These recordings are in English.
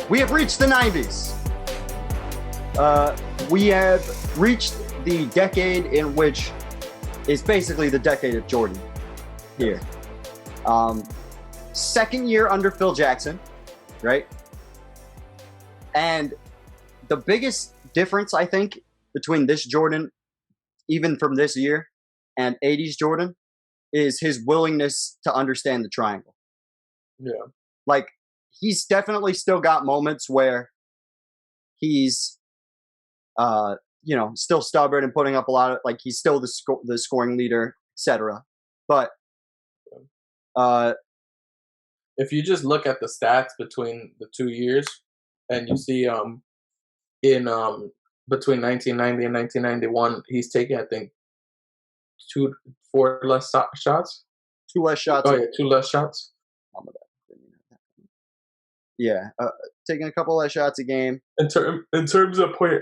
We have reached the 90s. We have reached the decade in which is basically the decade of Jordan here. Second year under Phil Jackson, right? And the biggest difference, I think, between this Jordan, even from this year, and 80s Jordan, is his willingness to understand the triangle. Yeah. Like, he's definitely still got moments where he's, still stubborn and putting up a lot of, like, he's still the scoring leader, etc. But if you just look at the stats between the 2 years, and you see in between 1990 and 1991, he's taking, I think, 4 less shots. 2 less shots. Oh yeah, 2 less shots. Yeah, taking a couple less shots a game. In terms of point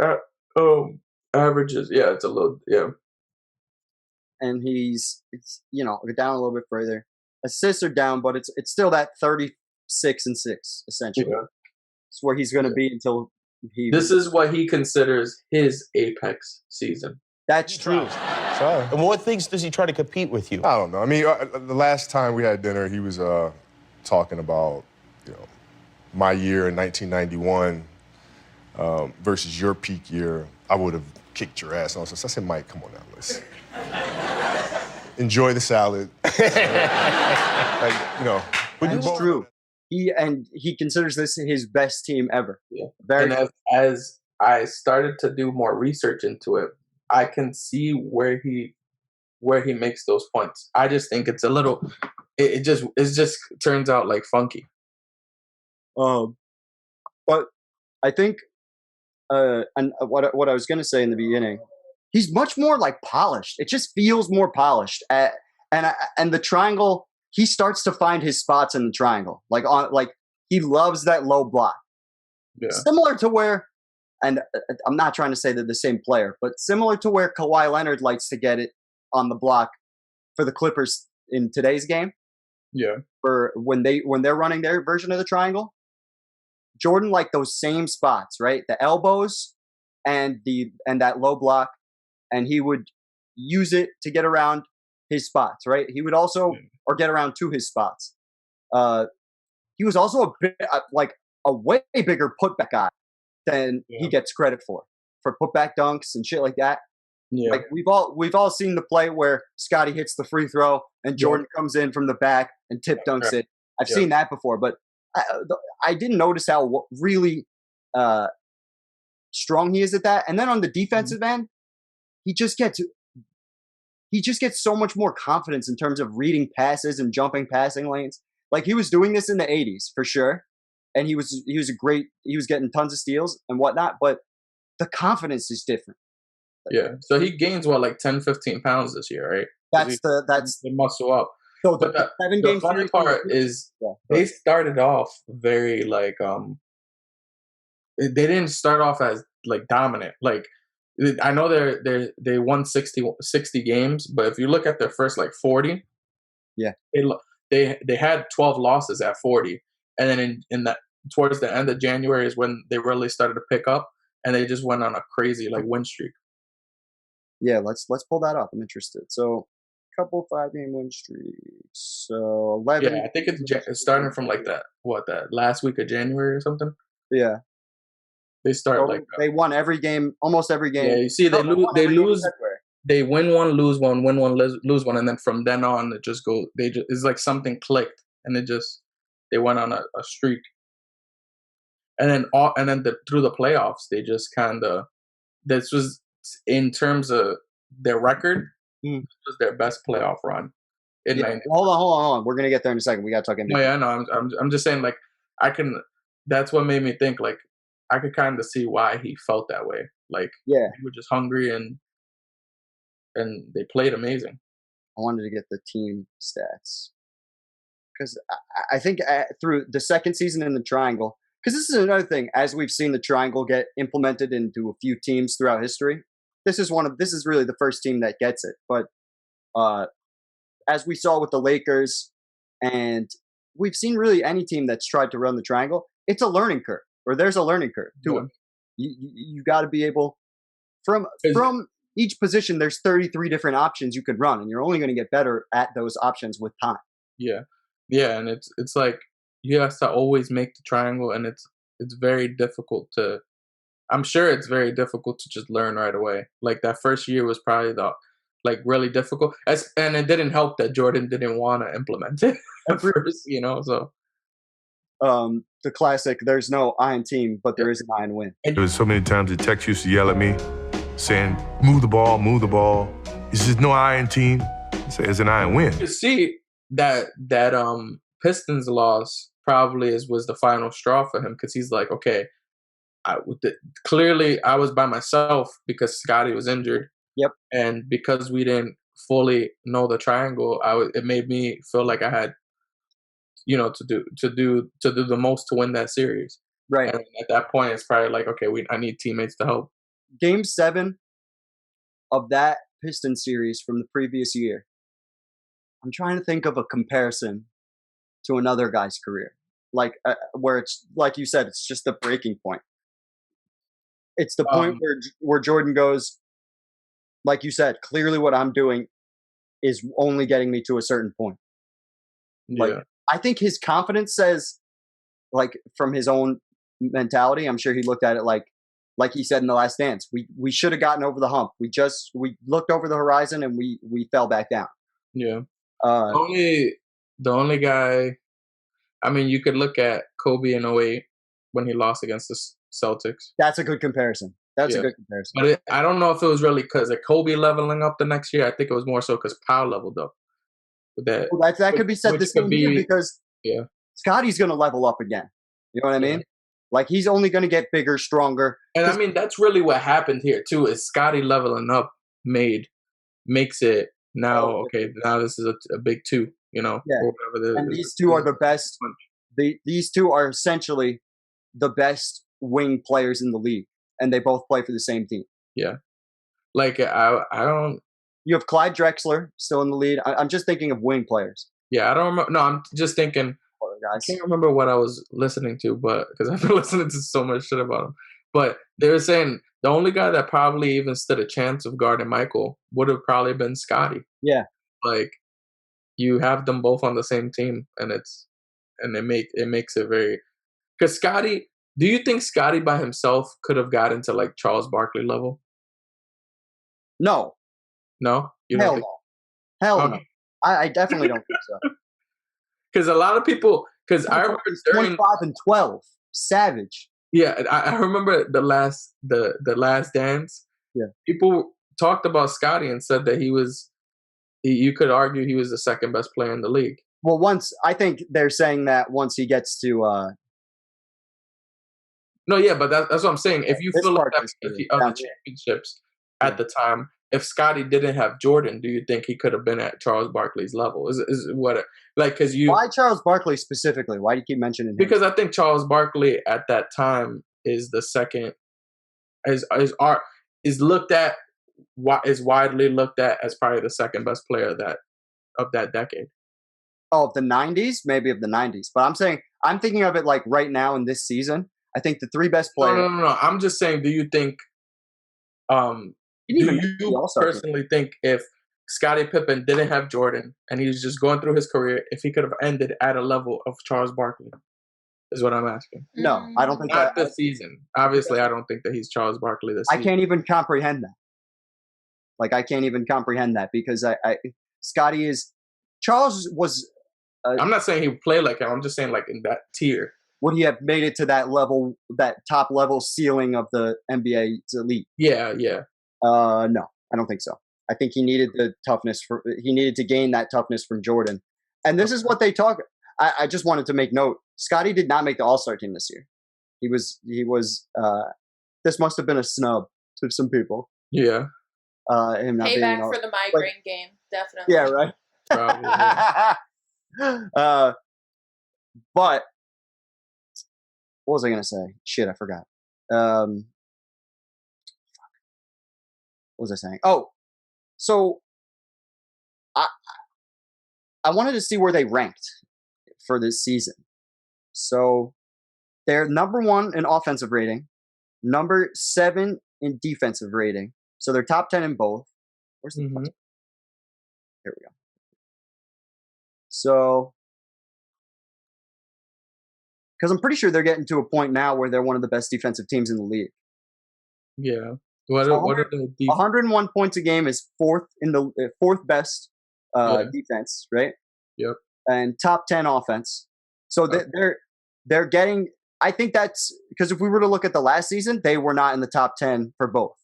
averages, yeah, it's a little, yeah. And it's down a little bit further. Assists are down, but it's still that 36 and 6 essentially. Yeah. It's where he's going to be until he. This is what he considers his apex season. That's true. Sorry. And what things does he try to compete with you? I don't know. I mean, the last time we had dinner, he was talking about, my year in 1991 versus your peak year. I would have kicked your ass. I said, Mike, come on now, let's enjoy the salad. That's true. He considers this his best team ever. Yeah. And as I started to do more research into it, I can see where he makes those points. I just think it's a little. It just turns out like funky. But I think, and what I was going to say in the beginning, he's much more like polished. It just feels more polished. And the triangle, he starts to find his spots in the triangle. Like he loves that low block. Yeah. Similar to where, and I'm not trying to say they're the same player, but similar to where Kawhi Leonard likes to get it on the block for the Clippers in today's game. Yeah. For when they're running their version of the triangle. Jordan liked those same spots, right? The elbows and that low block, and he would use it to get around his spots, right? He would also or get around to his spots. He was also a way bigger putback guy than he gets credit for putback dunks and shit like that. Yeah. Like we've all seen the play where Scottie hits the free throw and Jordan comes in from the back and tip dunks it. I've seen that before, but I didn't notice how really strong he is at that. And then on the defensive end, he just gets so much more confidence in terms of reading passes and jumping passing lanes. Like he was doing this in the 80s for sure, and he was getting tons of steals and whatnot. But the confidence is different. Yeah. So he gains like 10, 15 pounds this year, right? That's the muscle up. So but the funny part is they started off very like they didn't start off as like dominant. Like I know they won 60 games, but if you look at their first like 40, they had 12 losses at 40, and then in that towards the end of January is when they really started to pick up, and they just went on a crazy like win streak. Yeah, let's pull that up. I'm interested. So. Couple 5-game win streaks. So 11. Yeah, I think it's starting from like that last week of January or something. Yeah, they start they won every game, almost every game. Yeah, you see, they lose. They win one, lose one, win one, lose one, and then from then on it just goes. It's like something clicked, and they went on a streak. And then through the playoffs, they just kind of. This was in terms of their record. This was their best playoff run. Hold on. We're gonna get there in a second. We gotta talk NBA. Oh yeah, no, I'm just saying, like, I can. That's what made me think, like, I could kind of see why he felt that way. Like, they were just hungry and they played amazing. I wanted to get the team stats because I think through the second season in the triangle, because this is another thing. As we've seen the triangle get implemented into a few teams throughout history. This is really the first team that gets it. But as we saw with the Lakers, and we've seen really any team that's tried to run the triangle, it's a learning curve. or there's a learning curve to it. You got to be able from each position. There's 33 different options you could run, and you're only going to get better at those options with time. Yeah, and it's like you have to always make the triangle, and it's very difficult to. I'm sure it's very difficult to just learn right away. Like that first year was probably really difficult. And it didn't help that Jordan didn't want to implement it at first, so. The classic, there's no iron team, but there is an iron win. There was so many times the Tex used to yell at me, saying, move the ball, move the ball. He says, no iron team. He says, it's an iron win. You see that Pistons loss probably was the final straw for him, because he's like, okay, clearly I was by myself because Scottie was injured. Yep. And because we didn't fully know the triangle, it made me feel like I had, to do the most to win that series. Right. And at that point, it's probably like, okay, I need teammates to help. Game 7 of that Pistons series from the previous year. I'm trying to think of a comparison to another guy's career, like where it's like you said, it's just the breaking point. It's the point where Jordan goes, like you said, clearly what I'm doing is only getting me to a certain point. Like, I think his confidence says, like, from his own mentality, I'm sure he looked at it like he said in The Last Dance, we should have gotten over the hump. We looked over the horizon and we fell back down. Yeah. The only guy, I mean, you could look at Kobe in 2008 when he lost against the Celtics. That's a good comparison. That's a good comparison. But I don't know if it was really because of Kobe leveling up the next year. I think it was more so because Powell leveled up. That could be said the same year because Scottie's going to level up again. You know what I mean? Like, he's only going to get bigger, stronger. And I mean, that's really what happened here too. Is Scottie leveling up makes it now okay? Now this is a big 2. Or whatever. And these two are the best. These two are essentially the best wing players in the league, and they both play for the same team. Yeah, like I don't. You have Clyde Drexler still in the lead. I'm just thinking of wing players. Yeah, I don't remember. No, I'm just thinking. I can't remember what I was listening to, but because I've been listening to so much shit about him. But they were saying the only guy that probably even stood a chance of guarding Michael would have probably been Scottie. Yeah, like you have them both on the same team, and it makes it very. Because Scottie, do you think Scottie by himself could have gotten to like Charles Barkley level? No. No? Hell no. Hell no. I definitely don't think so. Because a lot of people, because I remember 25 and 12, savage. Yeah, I remember the last dance. Yeah, people talked about Scottie and said that you could argue he was the second best player in the league. Well, I think they're saying that once he gets to. No, yeah, but that's what I'm saying. If you fill up the other championships at the time, if Scottie didn't have Jordan, do you think he could have been at Charles Barkley's level? Is what because you? Why Charles Barkley specifically? Why do you keep mentioning him? Because I think Charles Barkley at that time is the second, is widely looked at as probably the second best player of that decade. Oh, of the 90s, maybe of the 90s, but I'm thinking of it like right now in this season. I think the 3 best players. No. I'm just saying. Do you think? Do you personally think if Scottie Pippen didn't have Jordan and he was just going through his career, if he could have ended at a level of Charles Barkley? Is what I'm asking. No, I don't think not this season. Obviously, I don't think that he's Charles Barkley this season. I can't even comprehend that. Like, I can't even comprehend that because Scottie is. Charles was. I'm not saying he would play like him. I'm just saying like in that tier. Would he have made it to that level, that top level ceiling of the NBA's elite? Yeah. No, I don't think so. I think he needed the toughness he needed to gain that toughness from Jordan. And this is what they talk. I just wanted to make note. Scottie did not make the All-Star team this year. He was this must have been a snub to some people. Yeah. Him not Payback for the migraine game, definitely. Yeah, right. Probably. Yeah. But what was I gonna say? Shit, I forgot. What was I saying? Oh, so I wanted to see where they ranked for this season. So They're number 1 in offensive rating, number 7 in defensive rating. So they're top 10 in both. Where's the plus? Here we go. So, because I'm pretty sure they're getting to a point now where they're one of the best defensive teams in the league. Yeah. What are the 101 points a game is fourth best defense, right? Yep. And top 10 offense. So they're getting. I think that's because if we were to look at the last season, they were not in the top 10 for both.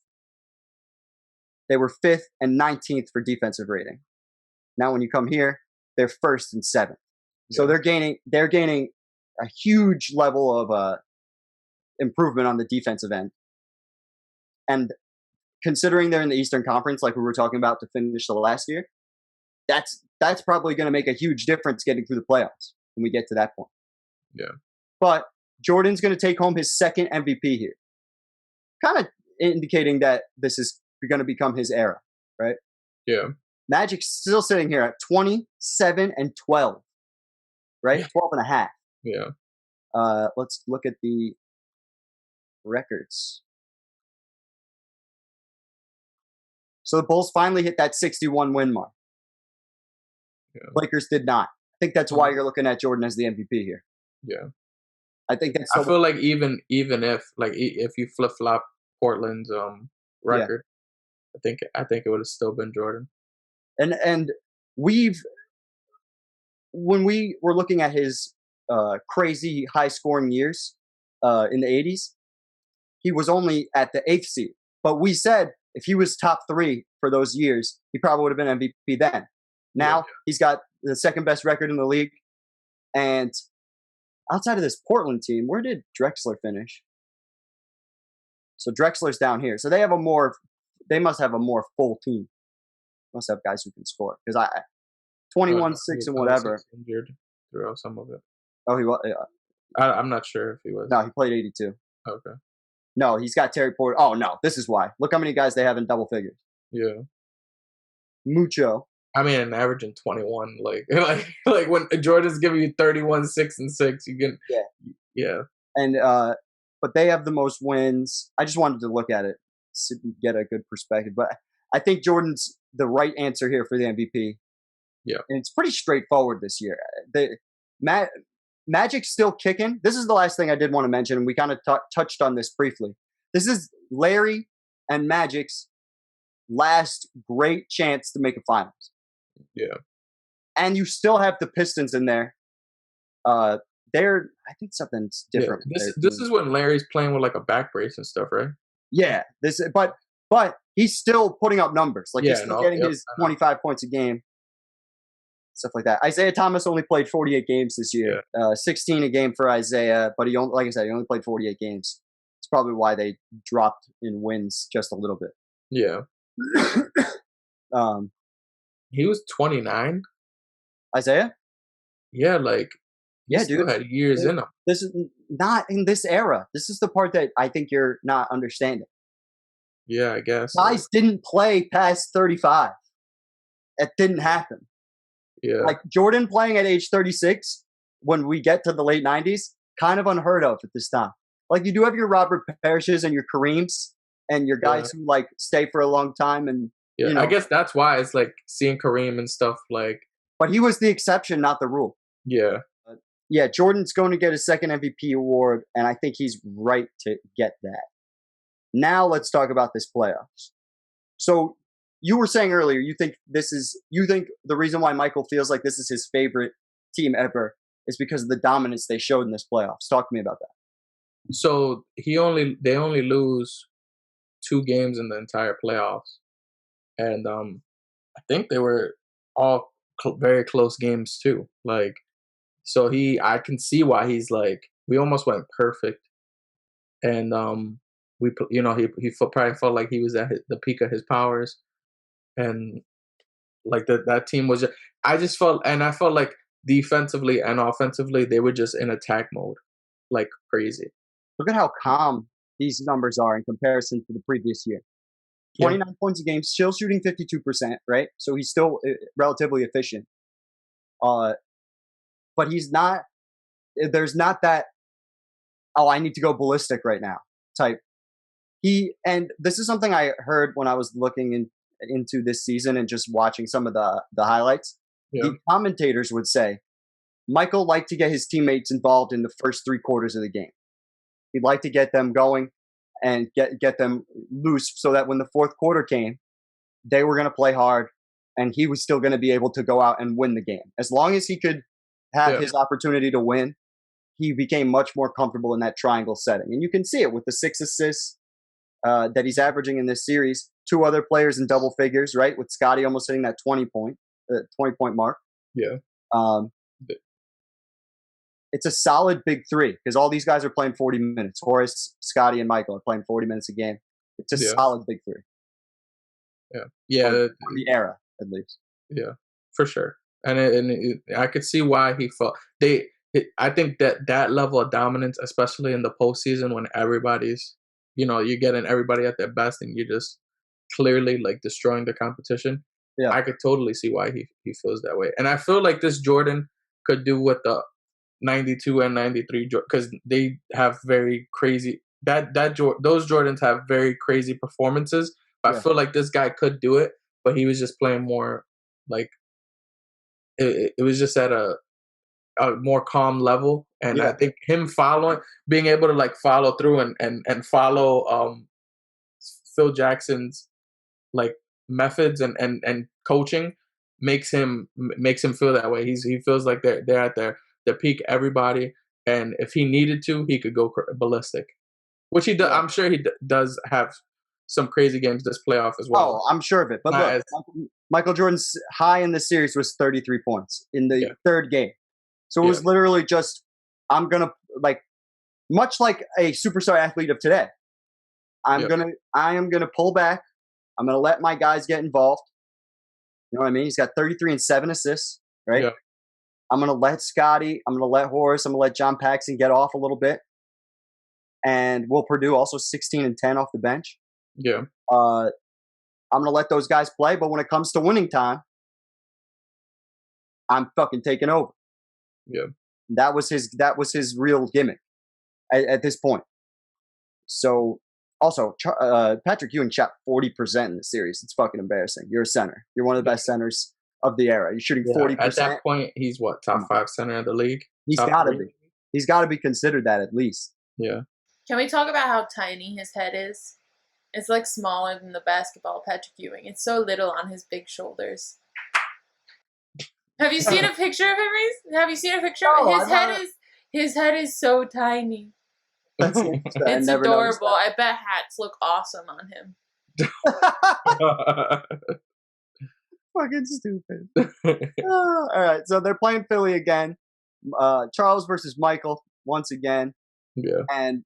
They were 5th and 19th for defensive rating. Now, when you come here, they're 1st and 7th. So they're gaining a huge level of improvement on the defensive end. And considering they're in the Eastern Conference, like we were talking about to finish the last year, that's probably going to make a huge difference getting through the playoffs when we get to that point. Yeah. But Jordan's going to take home his 2nd MVP here, kind of indicating that this is going to become his era, right? Yeah. Magic's still sitting here at 27 and 12, right? Yeah. 12 and a half. Yeah. Let's look at the records. So the Bulls finally hit that 61 win mark. Yeah. Lakers did not. I think that's why you're looking at Jordan as the MVP here. Yeah. I think that's. I feel like even if you flip flop Portland's record, I think it would have still been Jordan. And when we were looking at his crazy high scoring years in the 80s, he was only at the 8th seed. But we said if he was top 3 for those years, he probably would have been MVP then. Now he's got the 2nd best record in the league. And outside of this Portland team, where did Drexler finish? So Drexler's down here. So they must have a more full team. Must have guys who can score. Because 21, 6, and whatever. Injured throughout some of it. Oh, he was. I'm not sure if he was. No, he played 82. Okay. No, he's got Terry Porter. Oh, no, this is why. Look how many guys they have in double figures. Yeah. Mucho. I mean, averaging 21. Like when Jordan's giving you 31, 6, and 6, you can. Yeah. And but they have the most wins. I just wanted to look at it to get a good perspective. But I think Jordan's the right answer here for the MVP. Yeah. And it's pretty straightforward this year. Magic's still kicking. This is the last thing I did want to mention, and we kind of touched on this briefly. This is Larry and Magic's last great chance to make a finals. Yeah. And you still have the Pistons in there. I think something's different. Yeah. This is when Larry's playing with like a back brace and stuff, right? Yeah. But he's still putting up numbers. Like he's still getting his 25 points a game. Stuff like that. Isaiah Thomas only played 48 games this year. 16 a game for Isaiah, but he only played 48 games. It's probably why they dropped in wins just a little bit. Yeah. He was 29. Isaiah? Yeah, dude. Had years in him. This is not in this era. This is the part that I think you're not understanding. Yeah, I guess. Guys didn't play past 35. It didn't happen. Yeah. Like Jordan playing at age 36 when we get to the late 90s, kind of unheard of at this time. Like you do have your Robert Parishes and your Kareems and your guys who like stay for a long time. And you know, I guess that's why it's like seeing Kareem and stuff like. But he was the exception, not the rule. Yeah. Yeah, Jordan's going to get his 2nd MVP award, and I think he's right to get that. Now let's talk about this playoffs. So you were saying earlier, you think the reason why Michael feels like this is his favorite team ever is because of the dominance they showed in this playoffs. Talk to me about that. So they only lose 2 games in the entire playoffs, and I think they were all very close games too. Like, so I can see why he's like, we almost went perfect, and he probably felt like he was at the peak of his powers. And like that team was I felt like defensively and offensively they were just in attack mode like crazy. Look at how calm these numbers are in comparison to the previous year. 29 points a game, still shooting 52%, right? So he's still relatively efficient. But he's not. There's not that oh, I need to go ballistic right now type. And this is something I heard when I was looking into this season and just watching some of the highlights. Yeah. The commentators would say Michael liked to get his teammates involved in the first 3 quarters of the game. He'd like to get them going and get them loose so that when the fourth quarter came, they were going to play hard and he was still going to be able to go out and win the game. As long as he could have his opportunity to win, he became much more comfortable in that triangle setting. And you can see it with the 6 assists that he's averaging in this series. 2 other players in double figures, right? With Scottie almost hitting that 20-point mark. Yeah. It's a solid big 3 because all these guys are playing 40 minutes. Horace, Scottie, and Michael are playing 40 minutes a game. It's a solid big 3. Yeah. For the era, at least. Yeah, for sure. And I could see why he felt I think that level of dominance, especially in the postseason when everybody's, you're getting everybody at their best and you're just clearly like destroying the competition. Yeah, I could totally see why he feels that way. And I feel like this Jordan could do what the 92 and 93 because they have very crazy those Jordans have very crazy performances. But I feel like this guy could do it, but he was just playing more like it was just at a more calm level. And I think him being able to like follow through and follow Phil Jackson's like methods and coaching makes him feel that way. He feels like they're at their peak, everybody, and if he needed to, he could go ballistic, which he does. I'm sure he does have some crazy games this playoff as well. Oh, I'm sure of it. But look, Michael Jordan's high in the series was 33 points in the third game. So it was literally just, I'm going to, like, much like a superstar athlete of today, I am going to pull back. I'm going to let my guys get involved. You know what I mean? He's got 33 and 7 assists, right? Yeah. I'm going to let Scottie, I'm going to let Horace, I'm going to let John Paxson get off a little bit. And Will Perdue also 16 and 10 off the bench. Yeah. I'm going to let those guys play. But when it comes to winning time, I'm fucking taking over. Yeah. That was his real gimmick at this point. So also, Patrick Ewing shot 40% in the series. It's fucking embarrassing. You're a center. You're one of the best centers of the era. You're shooting 40%. At that point, he's what, top 5 center in the league? He's got to be. He's got to be considered that at least. Yeah. Can we talk about how tiny his head is? It's like smaller than the basketball Patrick Ewing. It's so little on his big shoulders. Have you seen a picture of him, Reese? Have you seen a picture of him? His head is so tiny. It's adorable. I bet hats look awesome on him. Fucking stupid. All right, so they're playing Philly again. Charles versus Michael once again. Yeah. And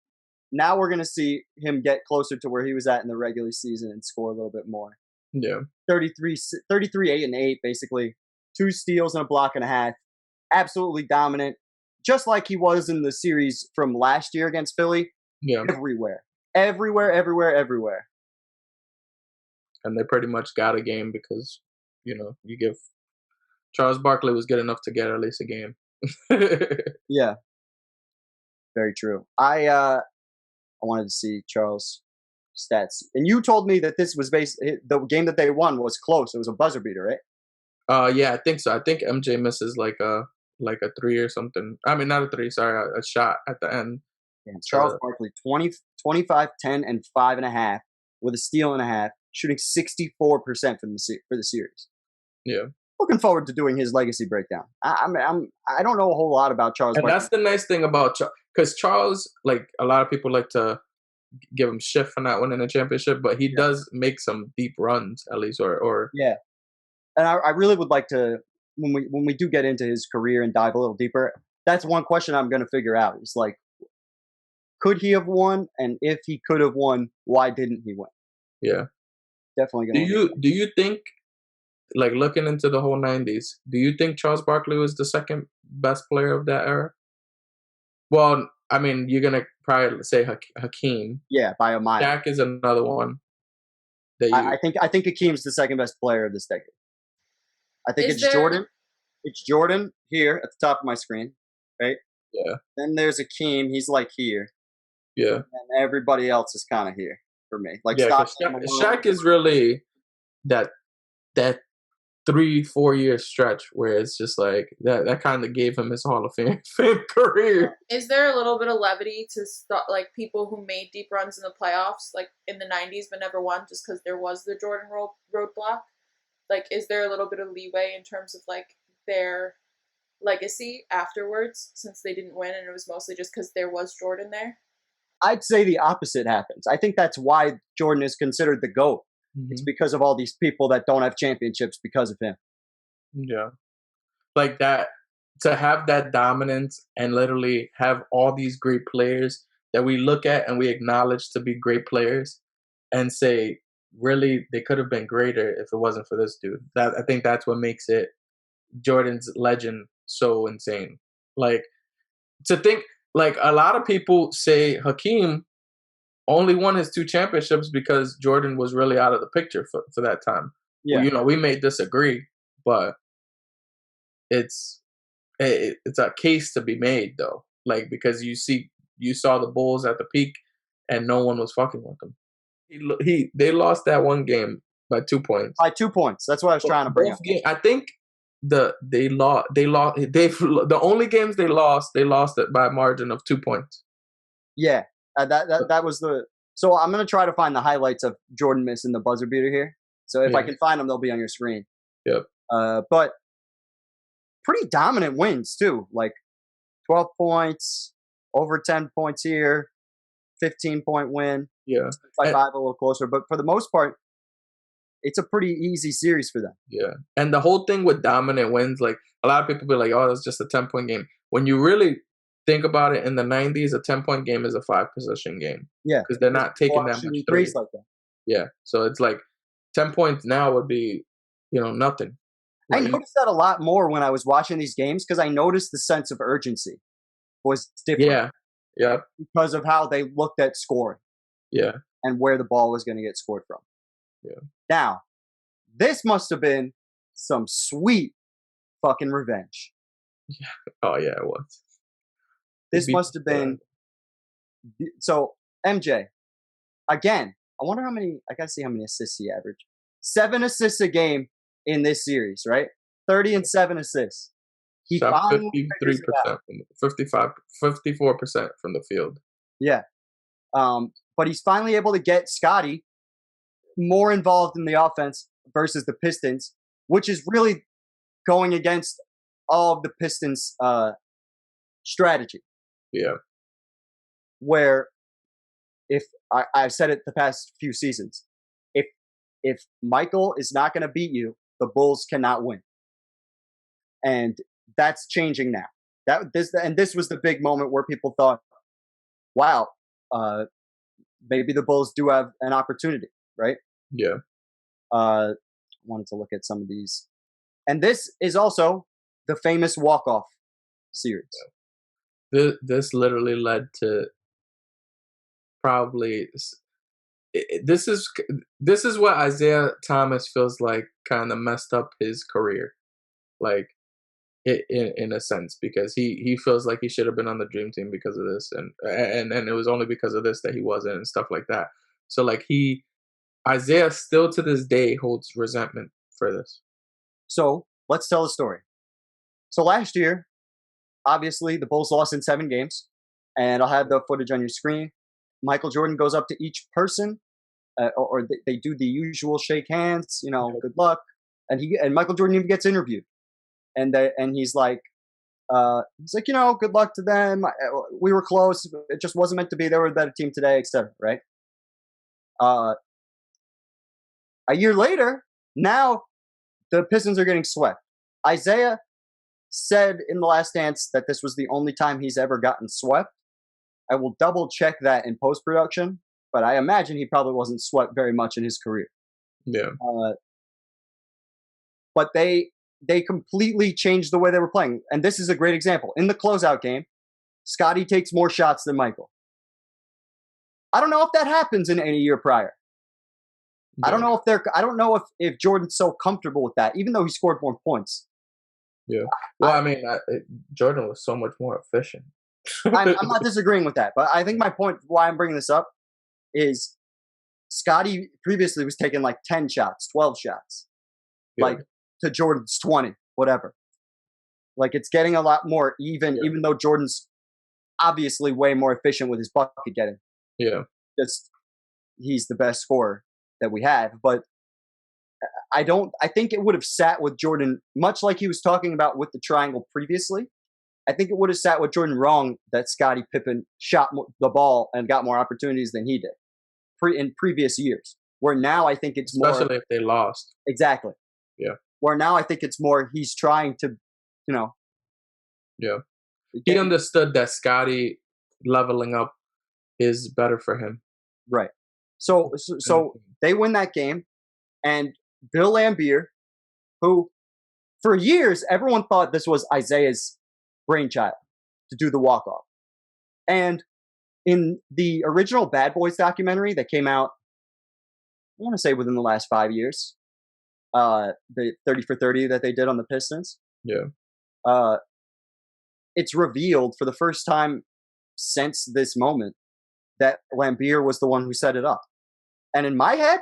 now we're going to see him get closer to where he was at in the regular season and score a little bit more. Yeah. 33, 8 and 8, basically. 2 steals and a block and a half. Absolutely dominant. Just like he was in the series from last year against Philly. Yeah. Everywhere. And they pretty much got a game because, you give Charles Barkley was good enough to get at least a game. Yeah. Very true. I wanted to see Charles' stats. And you told me that this was the game that they won was close. It was a buzzer beater, right? Yeah, I think so. I think MJ misses like a 3 or something. I mean, not a 3, sorry, a shot at the end. And Charles Barkley, 25, 10, and 5.5 with a steal and a half, shooting 64% for the series. Yeah. Looking forward to doing his legacy breakdown. I don't know a whole lot about Charles Barkley. And that's the nice thing about Charles, because Charles, like a lot of people like to give him shit for not winning a championship, but he does make some deep runs at least, or yeah. And I really would like to, when we do get into his career and dive a little deeper, that's one question I'm going to figure out. It's like, could he have won? And if he could have won, why didn't he win? Yeah. Definitely going to Do you think, like looking into the whole 90s, do you think Charles Barkley was the second best player of that era? Well, I mean, you're going to probably say Hakeem. Yeah, by a mile. Shaq is another one. I think Hakeem's the second best player of this decade. I think Jordan. It's Jordan here at the top of my screen, right? Yeah. Then there's Hakeem. He's like here. Yeah. And everybody else is kind of here for me. Like Yeah, Stockton, Shaq is really that 3-4 year stretch where it's just like that kind of gave him his Hall of Fame career. Is there a little bit of levity to stop, like people who made deep runs in the playoffs, like in the '90s, but never won, just because there was the Jordan roadblock? Like, is there a little bit of leeway in terms of like their legacy afterwards, since they didn't win and it was mostly just because there was Jordan there? I'd say the opposite happens. I think that's why Jordan is considered the GOAT. Mm-hmm. It's because of all these people that don't have championships because of him. Yeah. Like that, to have that dominance and literally have all these great players that we look at and we acknowledge to be great players and say, really, they could have been greater if it wasn't for this dude. I think that's what makes it Jordan's legend so insane. Like, to think, like, a lot of people say Hakeem only won his 2 championships because Jordan was really out of the picture for that time. Yeah. Well, we may disagree, but it's a case to be made, though. Like, because you saw the Bulls at the peak and no one was fucking with them. They lost that one game by 2 points. By 2 points. That's what I was trying to bring up. I think the only games they lost it by a margin of 2 points. Yeah, that was the. So I'm gonna try to find the highlights of Jordan missing the buzzer beater here. So if I can find them, they'll be on your screen. Yep. But pretty dominant wins too, like 12 points, over 10 points here, 15-point win. Yeah, 5 a little closer, but for the most part, it's a pretty easy series for them. Yeah, and the whole thing with dominant wins, like a lot of people be like, "Oh, that's just a 10-point game." When you really think about it, in the '90s, a 10-point game is a 5-possession game. Yeah, because they're not taking that much threes like that. Yeah, so it's like 10 points now would be, nothing. I noticed that a lot more when I was watching these games because I noticed the sense of urgency was different. Yeah. Because of how they looked at scoring. Yeah. And where the ball was going to get scored from. Yeah. Now, this must have been some sweet fucking revenge. Yeah. Oh yeah, it was. This must have been. So MJ, again, I wonder how many. I gotta see how many assists he averaged. 7 assists a game in this series, right? 30 and 7 assists. He shot finally 53% from 54% from the field. Yeah. But he's finally able to get Scottie more involved in the offense versus the Pistons, which is really going against all of the Pistons' strategy. Yeah. Where if I've said it the past few seasons, if Michael is not going to beat you, the Bulls cannot win. And that's changing now. This was the big moment where people thought, wow, maybe the Bulls do have an opportunity, right? Yeah. I wanted to look at some of these. And this is also the famous walk-off series. This literally led to probably this is what Isaiah Thomas feels like kind of messed up his career, like in a sense, because he feels like he should have been on the dream team because of this, and it was only because of this that he wasn't and stuff like that. So like Isaiah still to this day holds resentment for this. So let's tell the story. So last year, obviously the Bulls lost in 7 games, and I'll have the footage on your screen. Michael Jordan goes up to each person, or they do the usual shake hands, good luck, and Michael Jordan even gets interviewed, and he's like, good luck to them. We were close. It just wasn't meant to be. They were a better team today, etc. Right? A year later, now the Pistons are getting swept. Isaiah said in The Last Dance that this was the only time he's ever gotten swept. I will double check that in post-production, but I imagine he probably wasn't swept very much in his career. Yeah. But they completely changed the way they were playing. And this is a great example. In the closeout game, Scottie takes more shots than Michael. I don't know if that happens in any year prior. Yeah. I don't know if Jordan's so comfortable with that, even though he scored more points. Yeah. Well, Jordan was so much more efficient I'm not disagreeing with that, but I think my point why I'm bringing this up is Scottie previously was taking like 10 shots, 12 shots, like to Jordan's 20, whatever. Like it's getting a lot more even though Jordan's obviously way more efficient with his bucket getting. Yeah. Just he's the best scorer that we have, but I think it would have sat with Jordan much like he was talking about with the triangle previously. I think it would have sat with Jordan wrong that Scottie Pippen shot the ball and got more opportunities than he did in previous years. Where now I think it's especially more, if they lost. Exactly. Yeah. Where now I think it's more he's trying to, Yeah. He understood that Scottie leveling up is better for him. Right. So they win that game, and Bill Laimbeer, who for years everyone thought this was Isaiah's brainchild to do the walk-off. And in the original Bad Boys documentary that came out, I want to say within the last 5 years, the 30 for 30 that they did on the Pistons. Yeah. It's revealed for the first time since this moment that Laimbeer was the one who set it up. And in my head,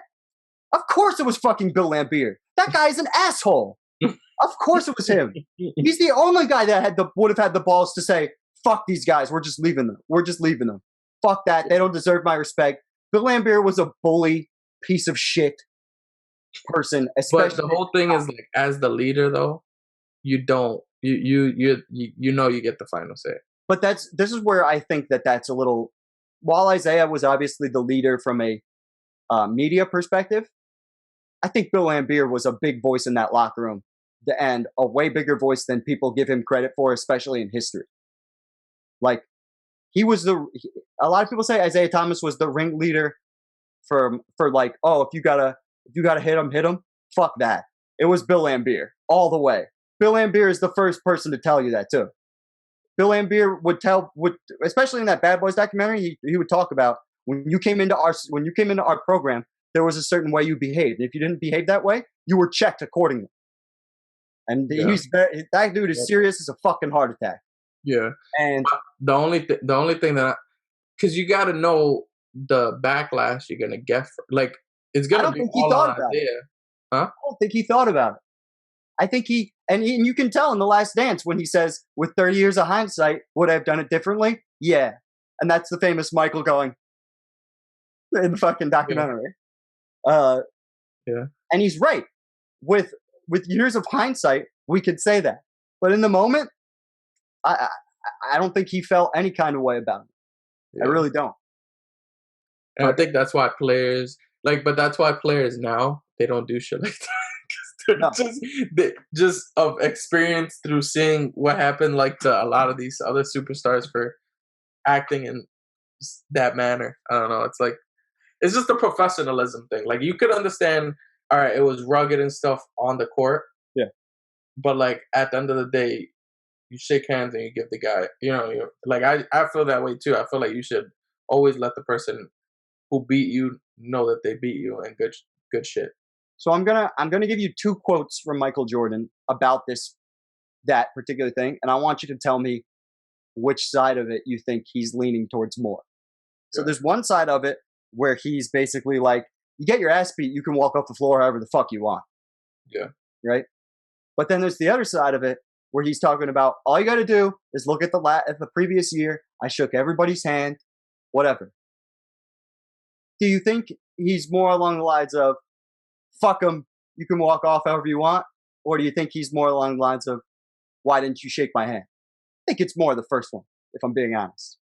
of course it was fucking Bill Laimbeer. That guy's an asshole. Of course it was him. He's the only guy that would have had the balls to say, fuck these guys, we're just leaving them. We're just leaving them. Fuck that. They don't deserve my respect. Bill Laimbeer was a bully, piece of shit person. But the whole thing is like, as the leader though, you don't you get the final say. But this is where I think that's a little. While Isaiah was obviously the leader from a media perspective, I think Bill Laimbeer was a big voice in that locker room, and a way bigger voice than people give him credit for, especially in history. Like he was a lot of people say Isaiah Thomas was the ringleader for like, oh, if you gotta hit him. Fuck that. It was Bill Laimbeer all the way. Bill Laimbeer is the first person to tell you that too. Bill Laimbeer would especially in that Bad Boys documentary, he would talk about when you came into our program, there was a certain way you behaved. And if you didn't behave that way, you were checked accordingly. And that dude is serious as a fucking heart attack. Yeah. And the only thing that, because you got to know the backlash you're gonna get. It's gonna be all on Isaiah. Huh? I don't think he thought about it. I think and you can tell in The Last Dance when he says, with 30 years of hindsight, would I have done it differently? Yeah. And that's the famous Michael going in the fucking documentary. Yeah. And he's right. With years of hindsight, we could say that. But in the moment, I don't think he felt any kind of way about it. Yeah. I really don't. And I think that's why players now, they don't do shit like that. Just of experience through seeing what happened to a lot of these other superstars for acting in that manner. I don't know. It's just a professionalism thing. Like, you could understand, all right, it was rugged and stuff on the court. Yeah. But at the end of the day, you shake hands and you give the guy, I feel that way too. I feel like you should always let the person who beat you know that they beat you and good shit. So I'm gonna give you 2 quotes from Michael Jordan about that particular thing, and I want you to tell me which side of it you think he's leaning towards more. So there's one side of it where he's basically like, you get your ass beat, you can walk off the floor however the fuck you want. Yeah. Right? But then there's the other side of it where he's talking about, all you got to do is look at the previous year. I shook everybody's hand, whatever. Do you think he's more along the lines of, fuck him, you can walk off however you want? Or do you think he's more along the lines of, why didn't you shake my hand? I think it's more the first one, if I'm being honest.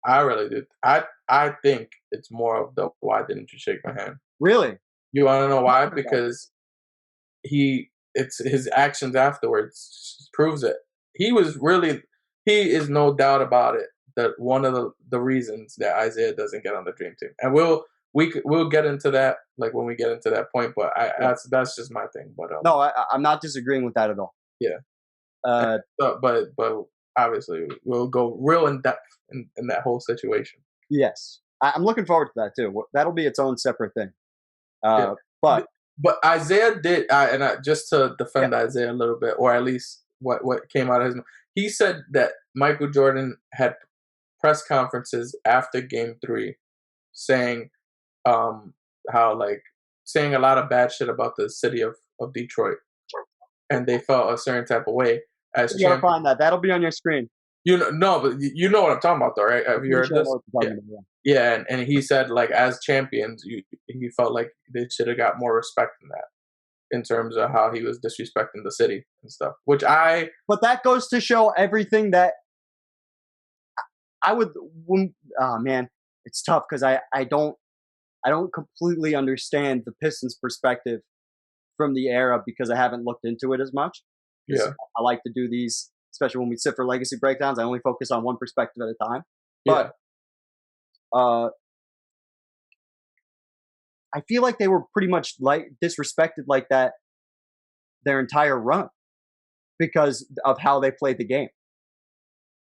I really do. I think it's more of the, why didn't you shake my hand? Really? You want to know why? Because it's his actions afterwards proves it. He is no doubt about it, that one of the reasons that Isaiah doesn't get on the dream team. And we'll get into that when we get into that point, but that's just my thing. But no, I'm not disagreeing with that at all. Yeah. But obviously we'll go real in depth in that whole situation. Yes, I'm looking forward to that too. That'll be its own separate thing. But Isaiah did, just to defend Isaiah a little bit, or at least what came out of his mouth. He said that Michael Jordan had press conferences after Game 3 saying how like saying a lot of bad shit about the city of Detroit, and they felt a certain type of way as You gotta champions. find that. That'll be on your screen. You know, no, but you know what I'm talking about, though, right? Have you heard this? Yeah, and he said like as champions, he felt like they should have got more respect than that in terms of how he was disrespecting the city and stuff. But that goes to show everything that I would. Oh man, it's tough because I don't completely understand the Pistons' perspective from the era because I haven't looked into it as much. Yeah, I like to do these, especially when we sit for legacy breakdowns. I only focus on one perspective at a time. But I feel like they were pretty much like disrespected like that their entire run because of how they played the game.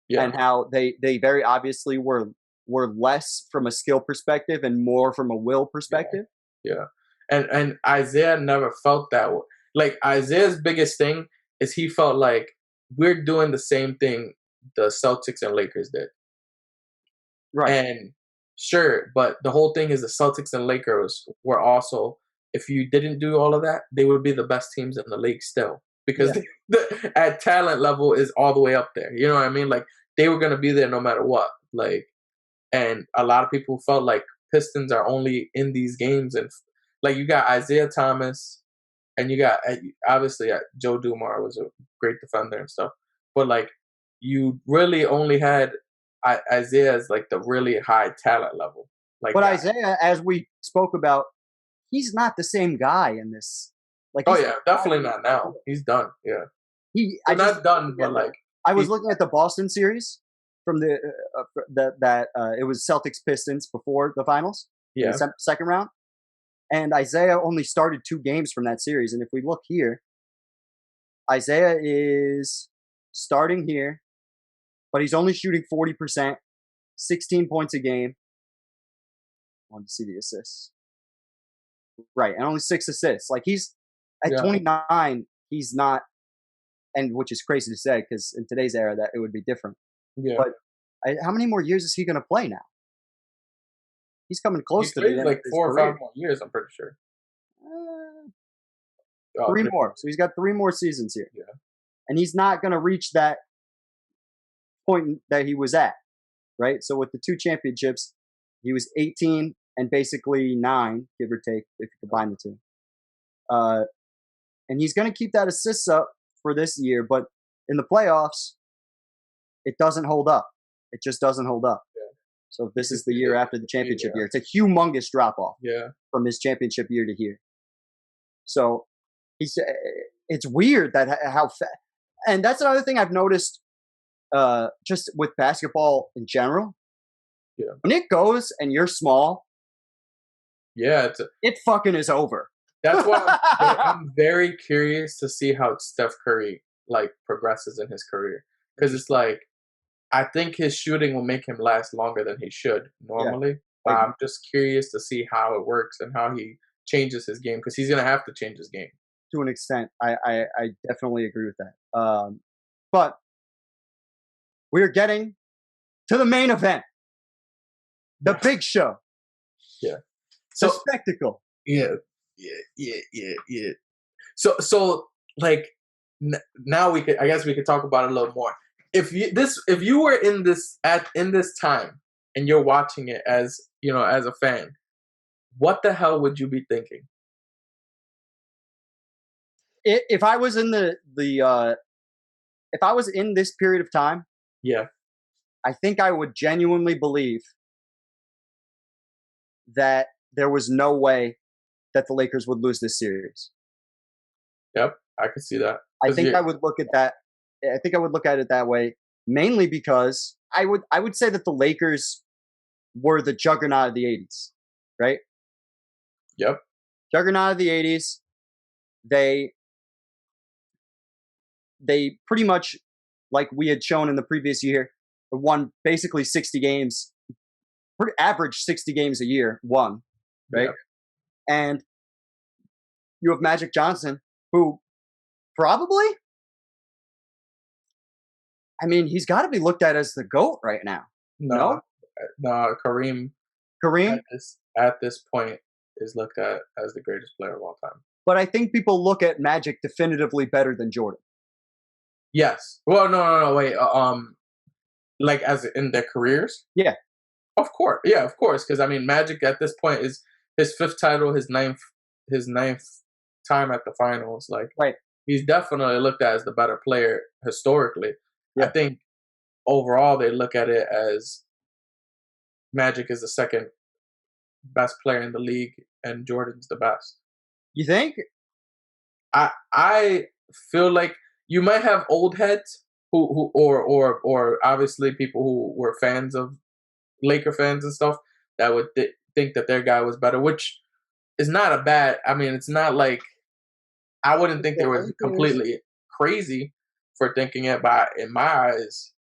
Yeah. And how they very obviously were less from a skill perspective and more from a will perspective. Yeah. And Isaiah never felt that way. Like Isaiah's biggest thing is he felt like we're doing the same thing the Celtics and Lakers did. Right. And sure, but the whole thing is the Celtics and Lakers were also, if you didn't do all of that, they would be the best teams in the league still. Because at talent level is all the way up there. You know what I mean? Like they were going to be there no matter what. Like, and a lot of people felt like Pistons are only in these games. And like you got Isaiah Thomas and you got obviously Joe Dumars was a great defender and stuff. But like you really only had Isaiah as like the really high talent level. Like, but Isaiah, as we spoke about, he's not the same guy in this. Like, definitely not now. He's done. Yeah, not done, but like I was looking at the Boston series from the it was Celtics Pistons before the finals. Yeah, the second round, and Isaiah only started 2 games from that series. And if we look here, Isaiah is starting here, but he's only shooting 40%, 16 points a game. I wanted to see the assists. Right, and only 6 assists. Like he's at 29, he's not, and which is crazy to say because in today's era that it would be different. Yeah. But how many more years is he going to play now? He's coming close to the end. Like 4 or 5 more years, I'm pretty sure. 3 more. So he's got 3 more seasons here. Yeah. And he's not going to reach that point that he was at, right? So with the 2 championships, he was 18 and basically 9, give or take, if you combine the 2. And he's going to keep that assists up for this year, but in the playoffs, it doesn't hold up. It just doesn't hold up. Yeah. So if this is the year after the championship year, it's a humongous drop off. Yeah. From his championship year to here. So it's weird that and that's another thing I've noticed just with basketball in general. Yeah. When it goes and you're small, it fucking is over. That's why I'm very curious to see how Steph Curry like progresses in his career, because it's like I think his shooting will make him last longer than he should normally. Yeah. I'm just curious to see how it works and how he changes his game, because he's gonna have to change his game to an extent. I definitely agree with that. But we're getting to the main event, the big show. Yeah. So the spectacle. Yeah. So like now I guess we could talk about it a little more. If you were in this time and you're watching it as a fan, what the hell would you be thinking? If I was in if I was in this period of time, I think I would genuinely believe that there was no way that the Lakers would lose this series. Yep, I could see that. I think I would look at that. I think I would look at it that way, mainly because I would say that the Lakers were the juggernaut of the 80s, right? Yep. Juggernaut of the 80s. They pretty much, like we had shown in the previous year, won basically 60 games, pretty average 60 games a year, won, right? Yep. And you have Magic Johnson, who probably I mean, he's got to be looked at as the GOAT right now. No, Kareem at this point is looked at as the greatest player of all time. But I think people look at Magic definitively better than Jordan. Yes. Well, no, wait. Like as in their careers? Yeah. Of course. Yeah, of course. Because I mean, Magic at this point is his 5th title, his ninth time at the finals. Like, right. He's definitely looked at as the better player historically. Yeah. I think overall they look at it as Magic is the 2nd best player in the league, and Jordan's the best. You think? I feel like you might have old heads who or obviously people who were fans of Laker fans and stuff that would think that their guy was better, which is not a bad. I mean, it's not like I wouldn't think they were completely crazy for thinking it, but in my eyes,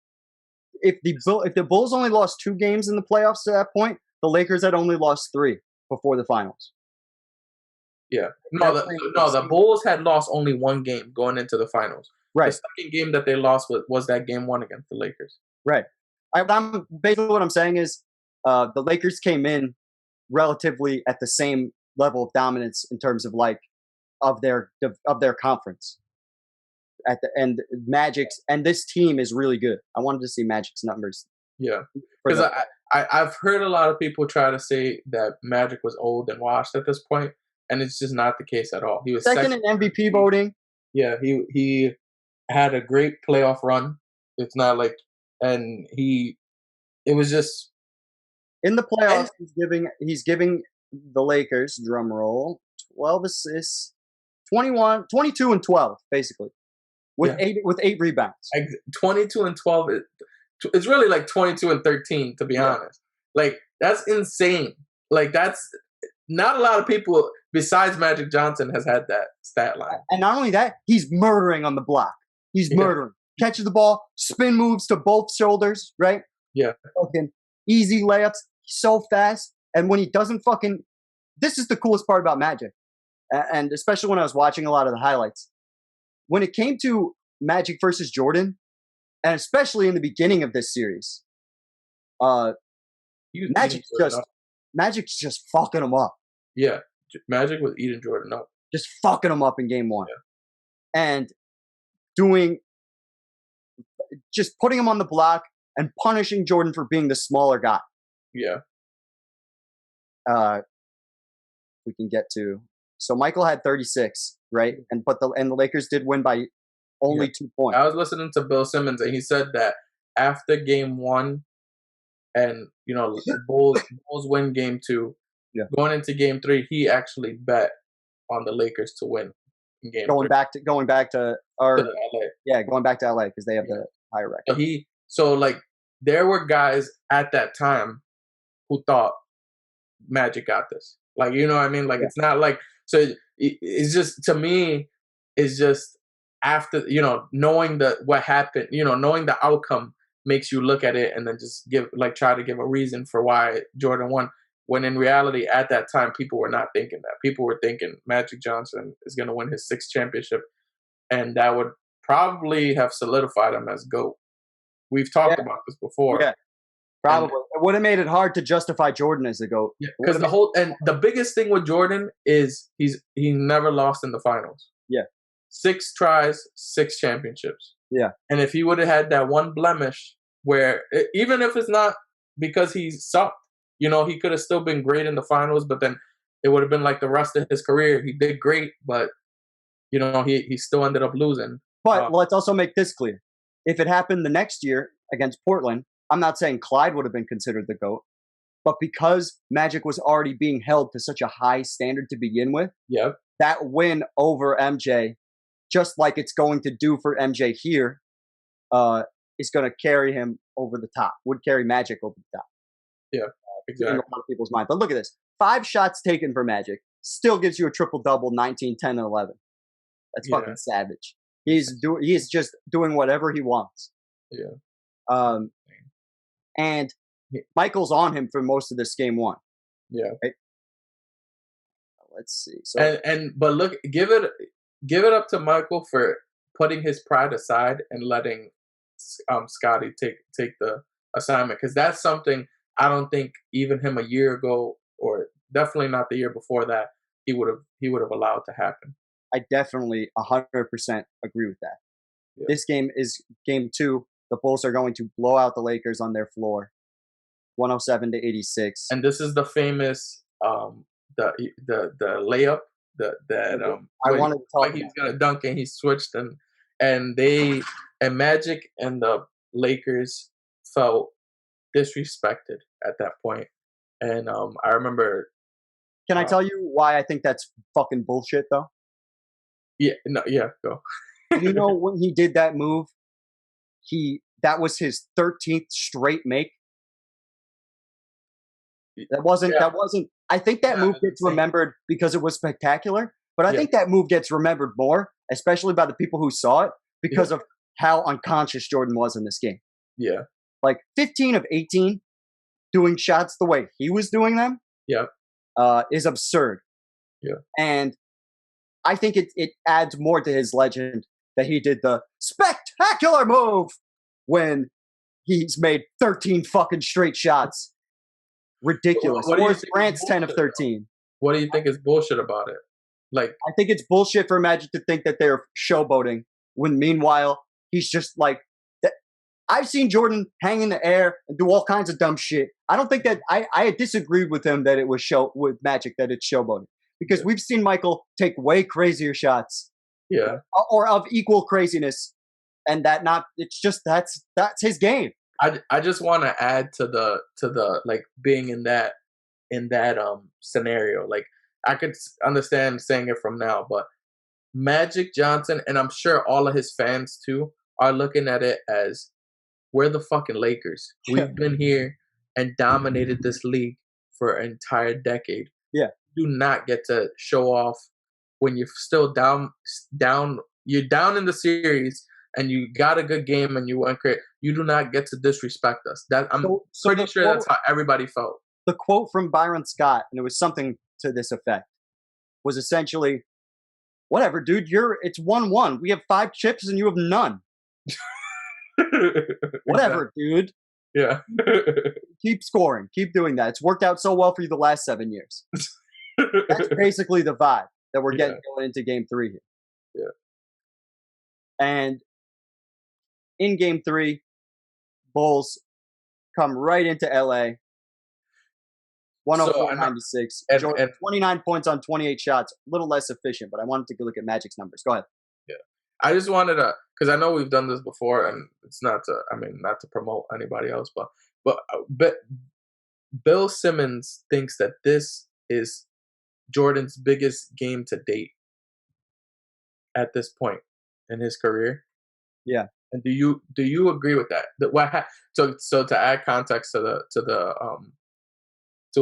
if the Bulls only lost 2 games in the playoffs to that point, the Lakers had only lost 3 before the finals. Yeah, the Bulls had lost only 1 game going into the finals. Right. The second game that they lost was that game 1 against the Lakers. Right. I'm basically what I'm saying is the Lakers came in relatively at the same level of dominance in terms of like of their conference. At the end, Magic's and this team is really good. I wanted to see Magic's numbers. Yeah, because I've heard a lot of people try to say that Magic was old and washed at this point, and it's just not the case at all. He was second in MVP voting. Yeah, he had a great playoff run. It's not like, and it was just in the playoffs. He's giving the Lakers, drum roll, 12 assists, 22 and 12 basically. With 8 rebounds. 22 and 12. It's really like 22 and 13, to be honest. Like, that's insane. Like, that's not a lot of people besides Magic Johnson has had that stat line. And not only that, he's murdering on the block. He's murdering. Catches the ball, spin moves to both shoulders, right? Yeah. Fucking easy layups. So fast. And when he doesn't this is the coolest part about Magic. And especially when I was watching a lot of the highlights. When it came to Magic versus Jordan, and especially in the beginning of this series, Magic's just fucking him up. Yeah, Magic was eating Jordan up. Just fucking him up in game 1. Yeah. And just putting him on the block and punishing Jordan for being the smaller guy. Yeah. We can get to. So Michael had 36, right? And the Lakers did win by only 2 points. I was listening to Bill Simmons, and he said that after game 1, and Bulls win game 2, going into game 3, he actually bet on the Lakers to win in game 3. Going back to LA. Going back to LA because they have the higher record. So there were guys at that time who thought Magic got this. Like, you know what I mean? Like, it's not like. So it's just, to me, it's just after, knowing what happened, knowing the outcome makes you look at it and then just try to give a reason for why Jordan won. When in reality, at that time, people were not thinking that. People were thinking Magic Johnson is going to win his 6th championship, and that would probably have solidified him as GOAT. We've talked about this before. Yeah. Probably. It would have made it hard to justify Jordan as the GOAT. Yeah, because the biggest thing with Jordan is he never lost in the finals. Yeah. 6 tries, 6 championships. Yeah. And if he would have had that one blemish where, even if it's not because he sucked, he could have still been great in the finals, but then it would have been like the rest of his career. He did great, but, he still ended up losing. But let's also make this clear. If it happened the next year against Portland, I'm not saying Clyde would have been considered the GOAT, but because Magic was already being held to such a high standard to begin with, that win over MJ, just like it's going to do for MJ here, is going to carry him over the top, would carry Magic over the top. Yeah, exactly. In a lot of people's mind. But look at this. 5 shots taken for Magic still gives you a triple-double, 19, 10, and 11. That's fucking savage. He's just doing whatever he wants. Yeah. And Michael's on him for most of this game 1. Yeah. Right? Let's see. So but look, give it up to Michael for putting his pride aside and letting Scottie take the assignment, because that's something I don't think even him a year ago, or definitely not the year before that, he would have allowed to happen. I definitely 100% agree with that. Yeah. This game is game 2. The Bulls are going to blow out the Lakers on their floor, 107-86. And this is the famous the layup that I wanted to talk like he was gonna dunk and he switched, and Magic and the Lakers felt disrespected at that point. And I remember. Can I tell you why I think that's fucking bullshit though? Yeah, no, yeah, go. You know, when he did that move, that was his 13th straight make. That wasn't. I think that move gets remembered because it was spectacular, but I think that move gets remembered more, especially by the people who saw it, because of how unconscious Jordan was in this game. Yeah. Like 15 of 18 doing shots the way he was doing them is absurd. Yeah. And I think it adds more to his legend that he did the spectacular move when he's made 13 fucking straight shots. Ridiculous. Or Grant's 10 of 13. What do you think is bullshit about it? Like, I think it's bullshit for Magic to think that they're showboating when meanwhile he's just like that. I've seen Jordan hang in the air and do all kinds of dumb shit. I don't think that I disagreed with him that it was with Magic that it's showboating, because we've seen Michael take way crazier shots. Yeah. Or of equal craziness, and it's just that's his game. I just want to add to the like being in that scenario. Like, I could understand saying it from now, but Magic Johnson, and I'm sure all of his fans too, are looking at it as, we're the fucking Lakers. We've been here and dominated this league for an entire decade. Yeah. You do not get to show off when you're still down. You're down in the series and you got a good game and you went great. You do not get to disrespect us. I'm pretty sure that's how everybody felt. The quote from Byron Scott, and it was something to this effect, was essentially, "Whatever, dude. It's 1-1. We have 5 chips and you have none. Whatever, dude. Yeah. Keep scoring. Keep doing that. It's worked out so well for you the last 7 years." That's basically the vibe that we're getting going into game 3 here. Yeah. And in game 3, Bulls come right into LA. 104-96. Jordan, 29 points on 28 shots. A little less efficient, but I wanted to look at Magic's numbers. Go ahead. Yeah. I just wanted to, because I know we've done this before, and it's not to promote anybody else, but Bill Simmons thinks that this is Jordan's biggest game to date at this point in his career. Yeah. And do you agree with that? So to add context to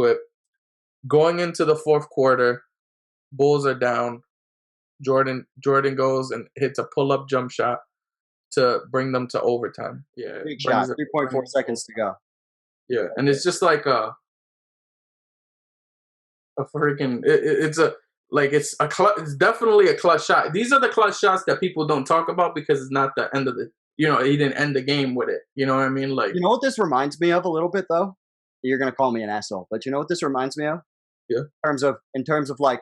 it, going into the fourth quarter, Bulls are down. Jordan goes and hits a pull-up jump shot to bring them to overtime. Yeah, big shot. 3.4 seconds to go. Yeah, and it's just like a freaking. It's definitely a clutch shot. These are the clutch shots that people don't talk about because it's not the end of the. He didn't end the game with it. You know what I mean? Like, you know what this reminds me of a little bit though? You're gonna call me an asshole, but you know what this reminds me of? Yeah. In terms of like,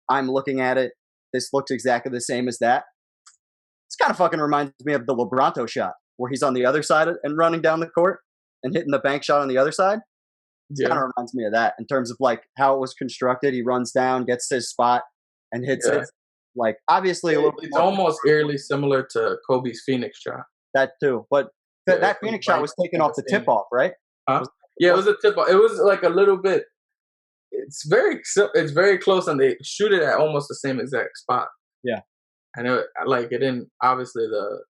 I'm looking at it. This looks exactly the same as that. This kind of fucking reminds me of the LeBronto shot, where he's on the other side and running down the court and hitting the bank shot on the other side. It kind of reminds me of that in terms of like how it was constructed. He runs down, gets to his spot, and hits it. Like, obviously a little bit. It's almost eerily similar to Kobe's Phoenix shot. That too, but that Phoenix shot was taken off the tip off, right? Huh? Yeah, it was a tip off. It was like a little bit. It's very close, and they shoot it at almost the same exact spot. Yeah, and it didn't, obviously the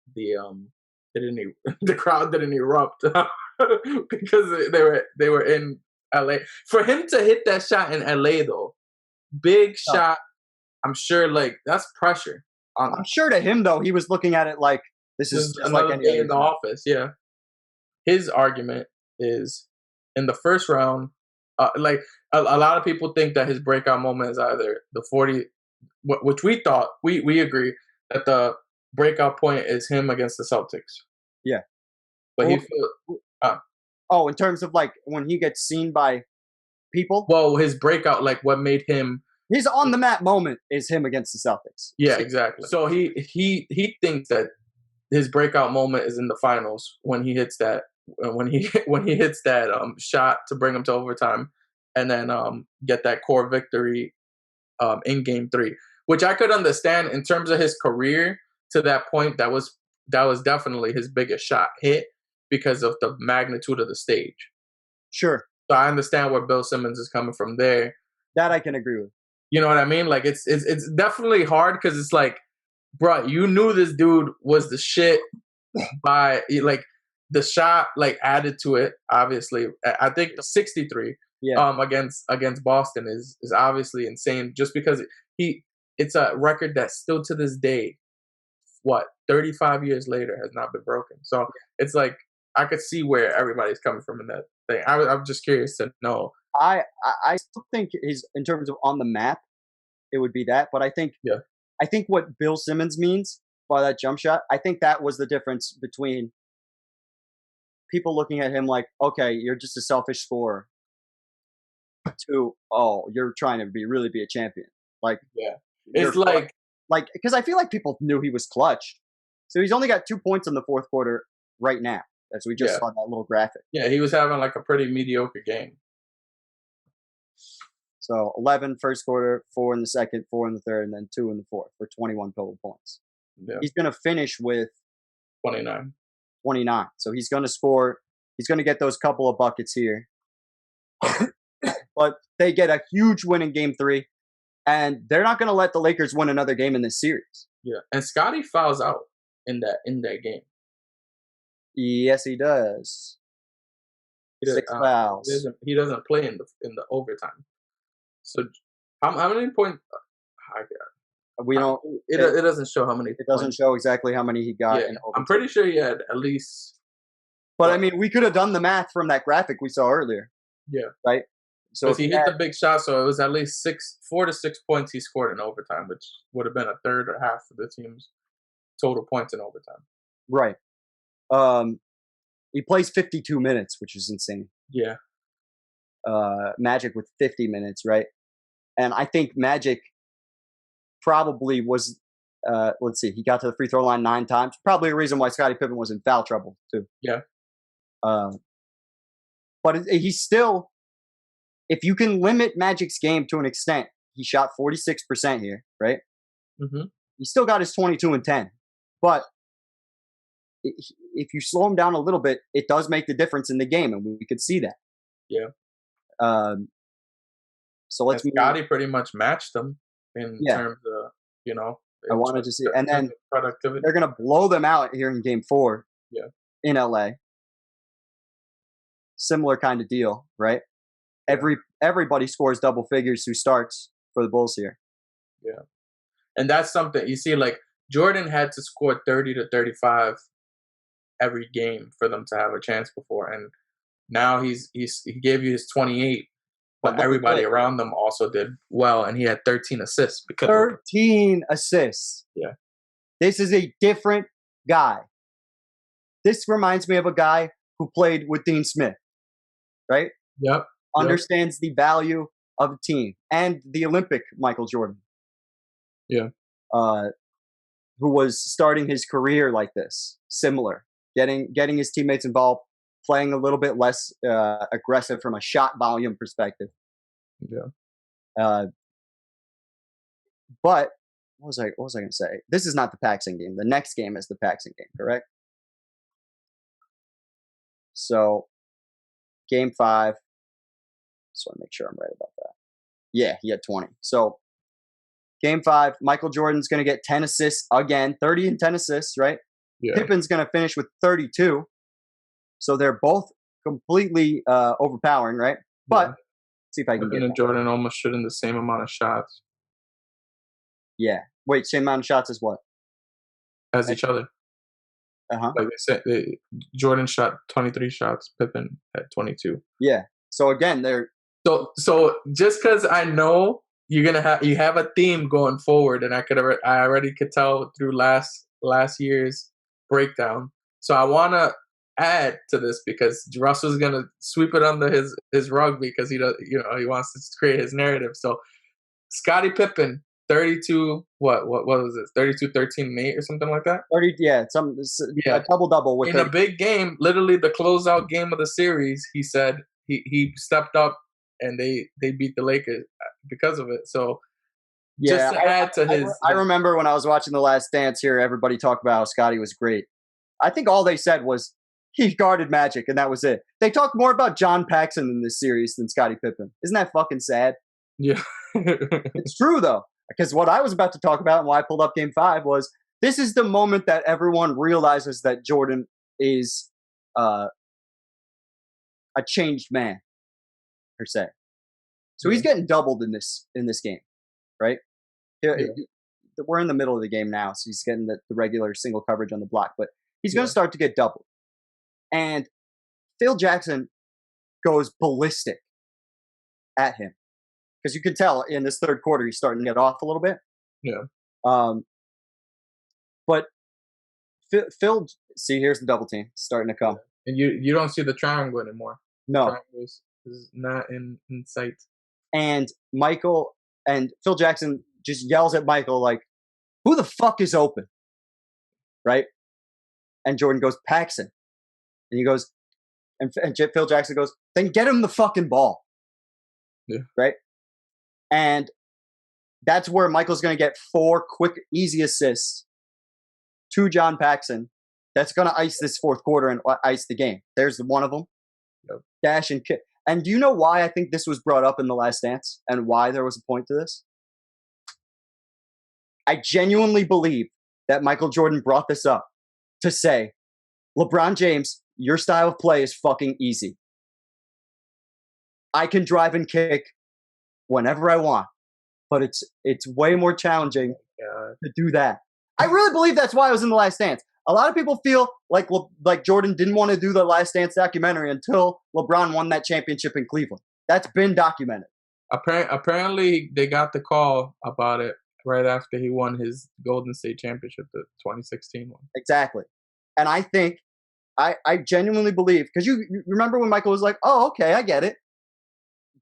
crowd didn't erupt because they were in LA. For him to hit that shot in LA though, big shot. I'm sure that's pressure. I'm sure to him though, he was looking at it like this is just like any day in the office. Yeah. His argument is in the first round. Like a lot of people think that his breakout moment is either the 40, which we thought we agree that the breakout point is him against the Celtics. Yeah. But in terms of like when he gets seen by people. Well, his breakout, like what made him. His on the map moment is him against the Celtics. Yeah, exactly. So he thinks that his breakout moment is in the finals when he hits that shot to bring him to overtime, and then get that core victory in Game 3, which I could understand in terms of his career to that point. That was definitely his biggest shot hit because of the magnitude of the stage. Sure. So I understand where Bill Simmons is coming from there. That I can agree with. You know what I mean? Like it's definitely hard because it's like, bro, you knew this dude was the shit by like the shot like added to it. Obviously, I think the 63 against Boston is obviously insane. Just because it's a record that still to this day, 35 years later, has not been broken. So it's like I could see where everybody's coming from in that thing. I'm just curious to know. I still think in terms of on the map, it would be that. But I think what Bill Simmons means by that jump shot, I think that was the difference between people looking at him like, okay, you're just a selfish scorer, to, oh, you're trying to really be a champion. Like, it's like because I feel like people knew he was clutch. So he's only got 2 points in the fourth quarter right now, as we just saw that little graphic. Yeah, he was having like a pretty mediocre game. So 11 first quarter, 4 in the second, 4 in the third, and then 2 in the fourth for 21 total points. Yeah. He's going to finish with 29. So he's going to score. He's going to get those couple of buckets here. But they get a huge win in Game 3, and they're not going to let the Lakers win another game in this series. Yeah, and Scottie fouls out in that game. Yes, he does. 6 fouls. He doesn't play in the overtime. So how many points? We don't. It doesn't show how many. It doesn't show exactly how many he got. Yeah, in overtime. I'm pretty sure he had at least. But I mean, we could have done the math from that graphic we saw earlier. Yeah. Right. So he hit the big shot, so it was at least 4 to 6 points he scored in overtime, which would have been a third or half of the team's total points in overtime. Right. He plays 52 minutes, which is insane. Yeah. Magic with 50 minutes, right? And I think Magic probably was, let's see, he got to the free throw line 9 times. Probably a reason why Scottie Pippen was in foul trouble, too. Yeah. But he's still, if you can limit Magic's game to an extent, he shot 46% here, right? Mm-hmm. He still got his 22 and 10. But if you slow him down a little bit, it does make the difference in the game, and we could see that. Yeah. So let's. Scottie pretty much matched them in terms of, I wanted to see, and then productivity. They're gonna blow them out here in Game 4. Yeah. In LA. Similar kind of deal, right? Everybody scores double figures who starts for the Bulls here. Yeah, and that's something you see. Like Jordan had to score 30 to 35 every game for them to have a chance before, and now he gave you his 28, but everybody around them also did well, and he had 13 assists. 13 assists. Yeah, this is a different guy. This reminds me of a guy who played with Dean Smith, right? Yep. Understands the value of a team, and the Olympic Michael Jordan. Yeah. Who was starting his career like this, similar, getting his teammates involved, playing a little bit less aggressive from a shot volume perspective. Yeah. But what was I going to say? This is not the Paxson game. The next game is the Paxson game, correct? So, Game 5. Just want to make sure I'm right about that. Yeah, he had 20. So, Game 5, Michael Jordan's going to get 10 assists again, 30 and 10 assists, right? Yeah. Pippen's going to finish with 32. So they're both completely overpowering, right? But let's see if I can Pippen get and Jordan almost shooting the same amount of shots. Yeah. Wait, same amount of shots as what? As each other. Uh-huh. Like they said, Jordan shot 23 shots, Pippen had 22. Yeah. So again, they're so just because I know you have a theme going forward, and I already could tell through last year's breakdown. So I wanna add to this because Russell's gonna sweep it under his rug because he does, he wants to create his narrative. So Scottie Pippen, 32, what was it? 32, 13, and 8 or something like that? 30, a double-double. In a big game, literally the closeout game of the series, he said he stepped up and they beat the Lakers because of it. So just to add to his... I remember when I was watching The Last Dance here, everybody talked about how Scottie was great. I think all they said was he guarded Magic, and that was it. They talked more about John Paxson in this series than Scottie Pippen. Isn't that fucking sad? Yeah. It's true, though, because what I was about to talk about and why I pulled up Game 5 was this is the moment that everyone realizes that Jordan is a changed man, per se. So he's getting doubled in this game, right? We're in the middle of the game now, so he's getting the regular single coverage on the block, but he's going to start to get doubled. And Phil Jackson goes ballistic at him. Because you can tell in this third quarter, he's starting to get off a little bit. Yeah. But Phil, see, here's the double team starting to come. And you don't see the triangle anymore. No. The triangle is not in sight. And Michael and Phil Jackson just yells at Michael like, who the fuck is open? Right? And Jordan goes, Paxson. And he goes, and Phil Jackson goes, then get him the fucking ball. Yeah. Right? And that's where Michael's going to get 4 quick, easy assists to John Paxson. That's going to ice this fourth quarter and ice the game. There's one of them. Yep. Dash and kick. And do you know why I think this was brought up in The Last Dance and why there was a point to this? I genuinely believe that Michael Jordan brought this up to say, LeBron James, your style of play is fucking easy. I can drive and kick whenever I want, but it's way more challenging to do that. I really believe that's why I was in The Last Dance. A lot of people feel like Jordan didn't want to do the Last Dance documentary until LeBron won that championship in Cleveland. That's been documented. Apparently, they got the call about it right after he won his Golden State championship, the 2016 one. Exactly. And I think, I genuinely believe, because you remember when Michael was like, oh, okay, I get it.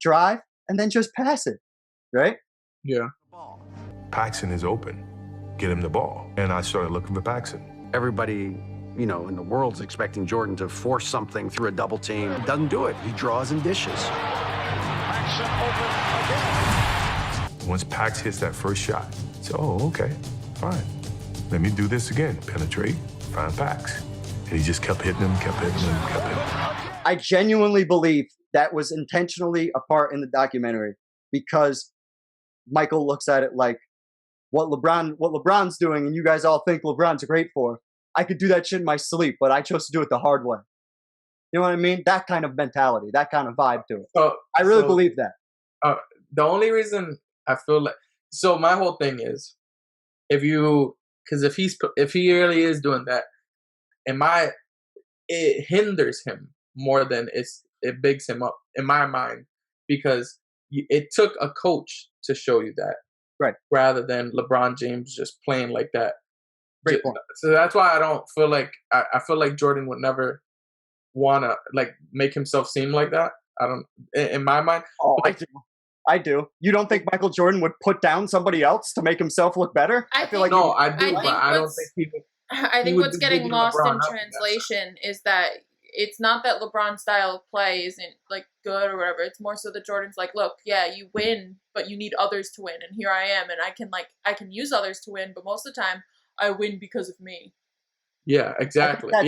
Drive and then just pass it, right? Yeah. Paxson is open. Get him the ball. And I started looking for Paxson. Everybody, in the world's expecting Jordan to force something through a double team. He doesn't do it. He draws and dishes. Paxson open again. Once Pax hits that first shot, it's, oh, okay, fine. Let me do this again. Penetrate, find Pax. And he just kept hitting him, kept hitting him, kept hitting him. I genuinely believe that was intentionally a part in the documentary because Michael looks at it like what LeBron's doing, and you guys all think LeBron's great for. I could do that shit in my sleep, but I chose to do it the hard way. You know what I mean? That kind of mentality, that kind of vibe to it. I really believe that. The only reason I feel like, so my whole thing is, if he really is doing that, it hinders him more than it bigs him up in my mind, because it took a coach to show you that, right? Rather than LeBron James just playing like that. Great point. So that's why I don't feel like I feel like Jordan would never want to make himself seem like that. I don't, in my mind. Oh, I do. You don't think Michael Jordan would put down somebody else to make himself look better? I do, but I don't think he would. I think what's getting lost in translation is that it's not that LeBron's style of play isn't good or whatever. It's more so that Jordan's like, look, yeah, you win, but you need others to win, and here I am, and I can use others to win, but most of the time I win because of me. Yeah, exactly. I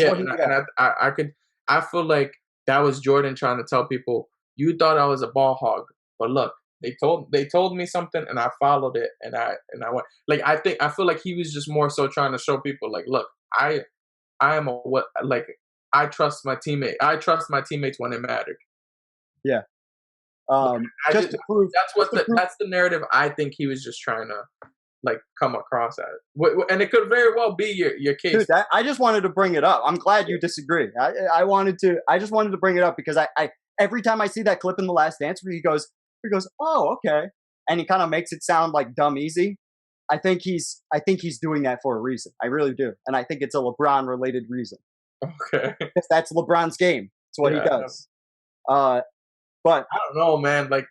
feel like that was Jordan trying to tell people, you thought I was a ball hog, but look, they told me something and I followed it and I went. I feel like he was just more so trying to show people look, I trust my teammate. I trust my teammates when it mattered. Yeah. That's the narrative I think he was just trying to come across as. And it could very well be your case. Dude, I just wanted to bring it up. I'm glad you disagree. I just wanted to bring it up because I every time I see that clip in The Last Dance where he goes, oh, okay. And he kind of makes it sound like dumb easy. I think he's doing that for a reason. I really do. And I think it's a LeBron related reason. Okay. Because that's LeBron's game. It's what he does. But I don't know, man. Like,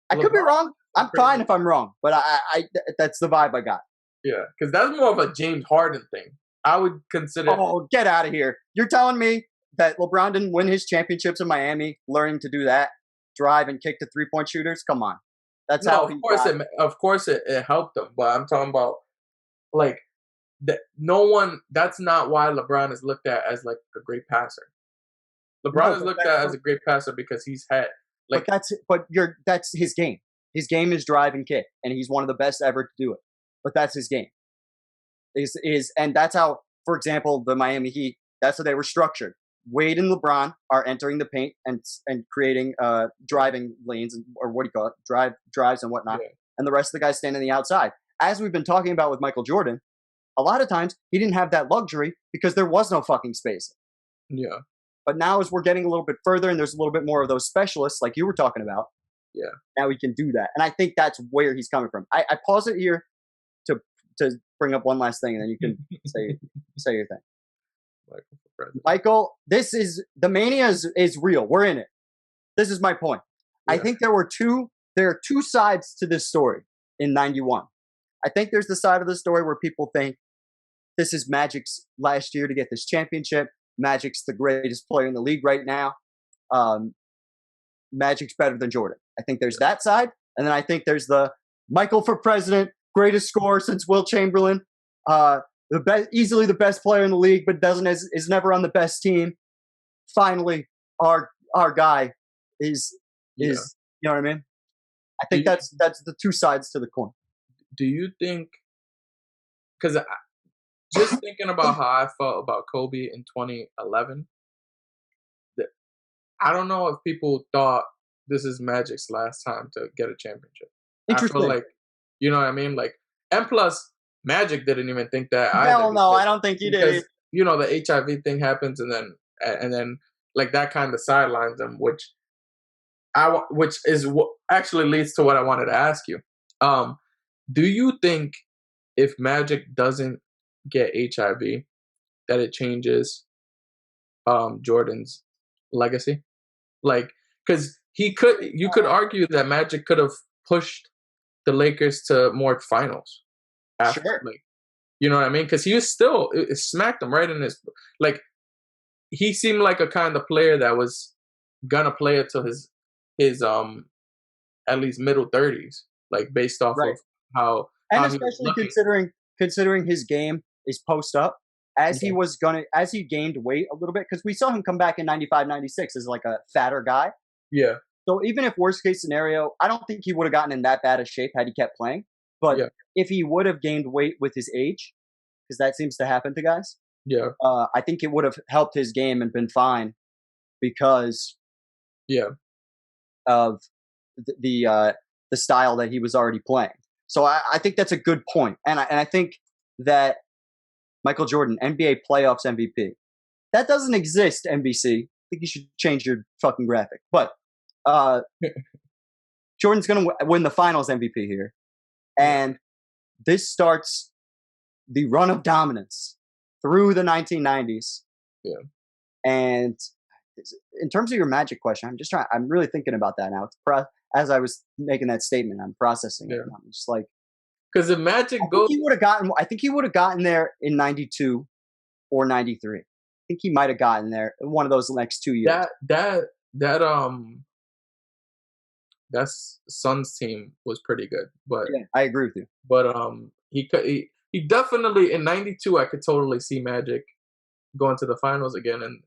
I could be wrong. I'm fine if I'm wrong, but I that's the vibe I got. Yeah, because that's more of a James Harden thing. I would consider. Oh, get out of here! You're telling me that LeBron didn't win his championships in Miami, learning to do that, drive and kick to 3-point shooters? Come on, that's how. Of course, it helped him. But I'm talking about like that. No one. That's not why LeBron is looked at as like a great passer. LeBron is looked at as a great passer because he's had like. That's his game. His game is drive and kick, and he's one of the best ever to do it. But that's his game. And that's how, for example, the Miami Heat. That's how they were structured. Wade and LeBron are entering the paint and creating driving lanes, or what do you call it, drives and whatnot. Yeah. And the rest of the guys stand on the outside. As we've been talking about with Michael Jordan, a lot of times he didn't have that luxury because there was no fucking space. Yeah. But now as we're getting a little bit further and there's a little bit more of those specialists like you were talking about, yeah, now we can do that. And I think that's where he's coming from. I pause it here to bring up one last thing, and then you can say your thing. Michael, the mania is real. We're in it. This is my point. Yeah. I think there are two sides to this story in 91. I think there's the side of the story where people think this is Magic's last year to get this championship. Magic's the greatest player in the league right now. Magic's better than Jordan. I think there's that side. And then I think there's the Michael for president, greatest scorer since Wilt Chamberlain, easily the best player in the league, but is never on the best team. Finally, our guy is you know what I mean? I think that's the two sides to the coin. Do you think, because just thinking about how I felt about Kobe in 2011, I don't know if people thought this is Magic's last time to get a championship. Interesting. I feel like, you know what I mean? Like, and plus, Magic didn't even think that. Hell no, I don't think he did. You know, the HIV thing happens, and then like that kind of sidelines him, which is what actually leads to what I wanted to ask you. Do you think if Magic doesn't get HIV, that it changes Jordan's legacy? Like, because you could argue that Magic could have pushed the Lakers to more finals. After, sure. Like, you know what I mean? Because he was still it smacked him right in his, like, he seemed like a kind of player that was gonna play it to his at least middle 30s, like based off of how especially considering his game is post up, as he gained weight a little bit, because we saw him come back in 95, 96 as like a fatter guy. Yeah. So even if worst case scenario, I don't think he would have gotten in that bad of shape had he kept playing. But if he would have gained weight with his age, because that seems to happen to guys, I think it would have helped his game and been fine because of the style that he was already playing. So I think that's a good point. And I think that Michael Jordan, NBA playoffs MVP, that doesn't exist, NBC. I think you should change your fucking graphic. But Jordan's going to win the finals MVP here. And this starts the run of dominance through the 1990s. Yeah. And in terms of your Magic question, I'm really thinking about that now. As I was making that statement, I'm processing it. I'm just like, because the Magic goes. I think he would have gotten there in 92 or 93. I think he might have gotten there in one of those next 2 years. That Suns team was pretty good, but I agree with you. But he definitely in '92 I could totally see Magic going to the finals again, and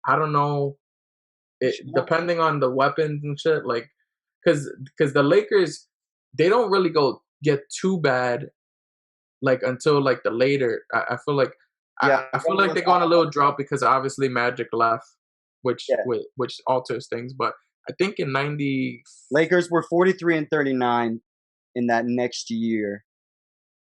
I don't know, depending on the weapons and shit, like because the Lakers, they don't really get too bad like until like the later. I feel like I feel like they go on a little drought because obviously Magic left, which alters things, but. I think in 90... Lakers were 43-39 in that next year.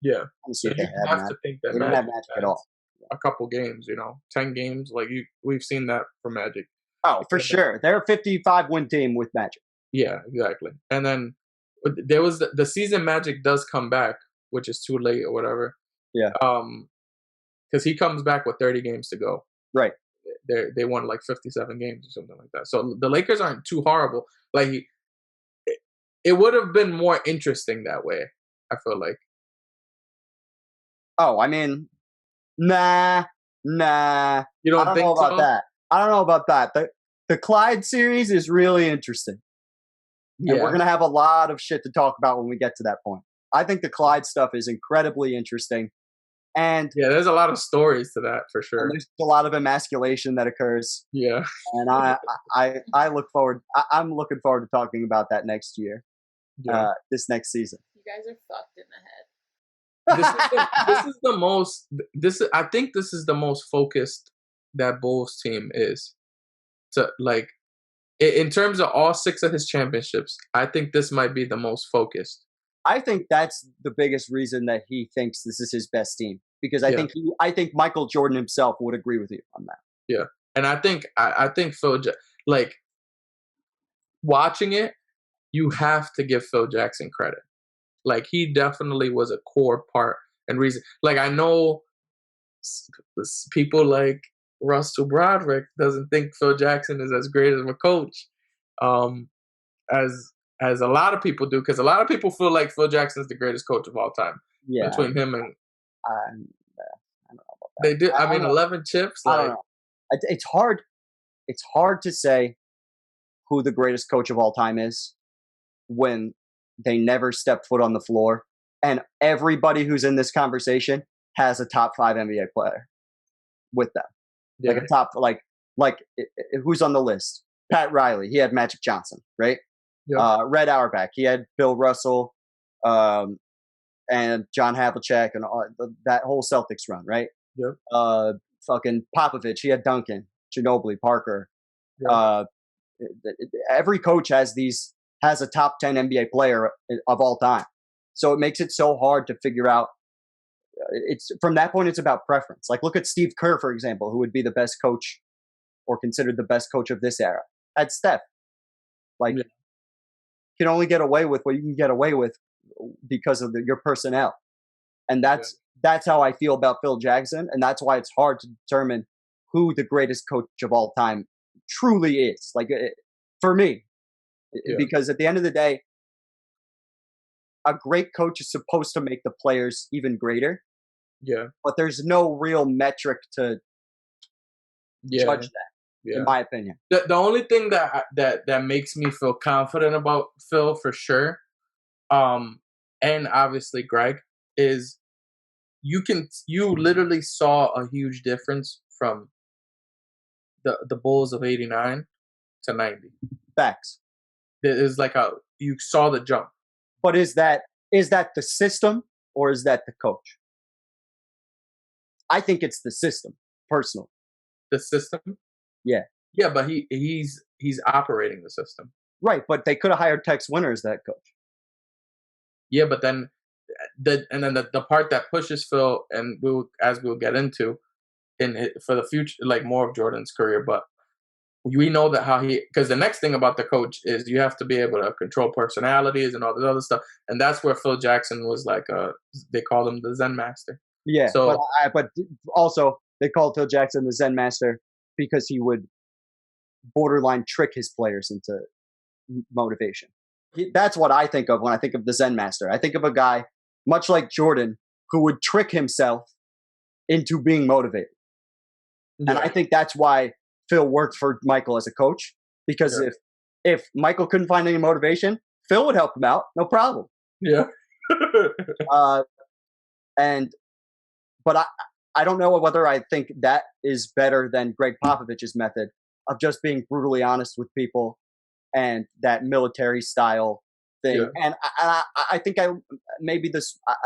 Yeah. So you have to think that they didn't have Magic at all. A couple games, 10 games. Like we've seen that for Magic. Oh, for sure. They're a 55-win team with Magic. Yeah, exactly. And then there was the season Magic does come back, which is too late or whatever. Yeah. because he comes back with 30 games to go. Right. They won like 57 games or something like that. So the Lakers aren't too horrible. Like it would have been more interesting that way, I feel like. Oh, I mean, nah. You I don't don't think know about so? that. I don't know about that. The Clyde series is really interesting. Yeah. And we're going to have a lot of shit to talk about when we get to that point. I think the Clyde stuff is incredibly interesting. And yeah, there's a lot of stories to that for sure. there's a lot of emasculation that occurs. Yeah. And I look forward. I'm looking forward to talking about that next year. Yeah. This next season. You guys are fucked in the head. This is the most. I think this is the most focused that Bulls team is. So like, in terms of all 6 of his championships, I think this might be the most focused. I think that's the biggest reason that he thinks this is his best team, because I think Michael Jordan himself would agree with you on that. Yeah, and I think Phil, like, watching it, you have to give Phil Jackson credit. Like, he definitely was a core part and reason. Like, I know people like Russell Broderick doesn't think Phil Jackson is as great of a coach as a lot of people do, because a lot of people feel like Phil Jackson is the greatest coach of all time. Yeah, between him and I don't know about that. They did. I mean, 11 chips. I don't know. It's hard. It's hard to say who the greatest coach of all time is when they never stepped foot on the floor, and everybody who's in this conversation has a top 5 NBA player with them. Yeah. Like a top, like who's on the list? Pat Riley. He had Magic Johnson, right? Yep. Red Auerbach. He had Bill Russell, and John Havlicek, and that whole Celtics run, right? Yep. Fucking Popovich. He had Duncan, Ginobili, Parker. Yep. Every coach has a top 10 NBA player of all time. So it makes it so hard to figure out. It's from that point, it's about preference. Like, look at Steve Kerr, for example, who would be the best coach or considered the best coach of this era. At Steph, like, you can only get away with what you can get away with because of your personnel. And that's how I feel about Phil Jackson. And that's why it's hard to determine who the greatest coach of all time truly is. Like, for me, because at the end of the day, a great coach is supposed to make the players even greater. Yeah. But there's no real metric to judge that, in my opinion. The only thing that makes me feel confident about Phil for sure, and obviously Greg, is you literally saw a huge difference from the Bulls of 89 to 90. Facts. It is like you saw the jump. But is that the system or is that the coach? I think it's the system, personally. The system? Yeah. Yeah, but he's operating the system. Right, but they could have hired Tex Winter as that coach. Yeah, but then the part that pushes Phil, and we'll get into for the future, like more of Jordan's career, but we know that because the next thing about the coach is you have to be able to control personalities and all this other stuff, and that's where Phil Jackson was like they call him the Zen master. Yeah, so, but also they called Phil Jackson the Zen master because he would borderline trick his players into motivation. That's what I think of when I think of the Zen master. I think of a guy much like Jordan who would trick himself into being motivated. Yeah. And I think that's why Phil worked for Michael as a coach, because if Michael couldn't find any motivation, Phil would help him out, no problem. Yeah. But I don't know whether I think that is better than Greg Popovich's method of just being brutally honest with people and that military style thing. Yeah. And I think I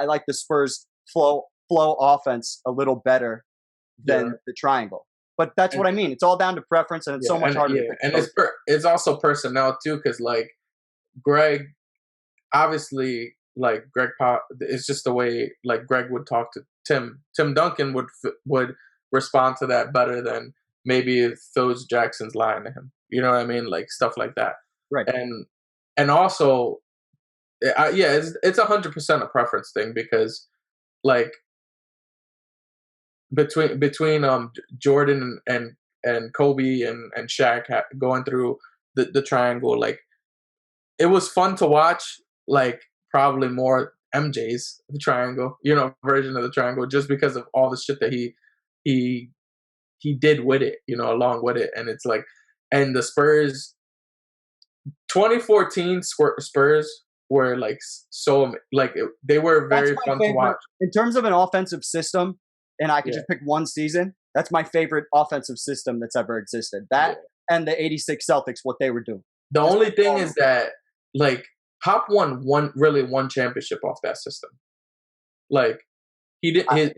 like the Spurs flow offense a little better than the triangle. But that's what I mean. It's all down to preference, and it's so much harder. Yeah. And it's also personnel too, because like Greg, obviously, like Greg Pop, it's just the way like Greg would talk to Tim. Tim Duncan would respond to that better than maybe if Phil Jackson's lying to him. You know what I mean? Like stuff like that. Right. And also, it's 100% a preference thing, because like between Jordan and Kobe and Shaq going through the triangle, like it was fun to watch, like probably more MJ's triangle, version of the triangle, just because of all the shit that he did with it, along with it. And it's like, and the Spurs 2014 Spurs were like so like they were very fun to watch. In terms of an offensive system, and I could just pick one season, that's my favorite offensive system that's ever existed. That and the '86 Celtics, what they were doing. The only thing is that like Pop won one championship off that system. Like he did they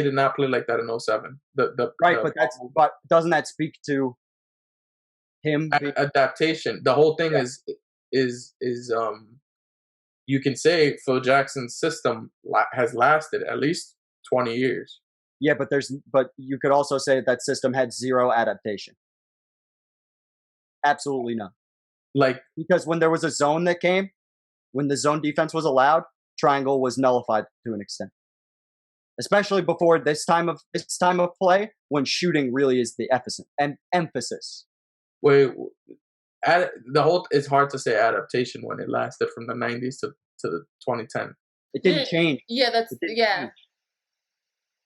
did not play like that in 07. But doesn't that speak to him adaptation? The whole thing is you can say Phil Jackson's system has lasted at least 20 years. Yeah, but you could also say that system had zero adaptation. Absolutely none. Like, because when there was a zone that came, when the zone defense was allowed, triangle was nullified to an extent. Especially before this time of play, when shooting really is the emphasis. Wait, it's hard to say adaptation when it lasted from the 90s to the 2010. It didn't change. Yeah,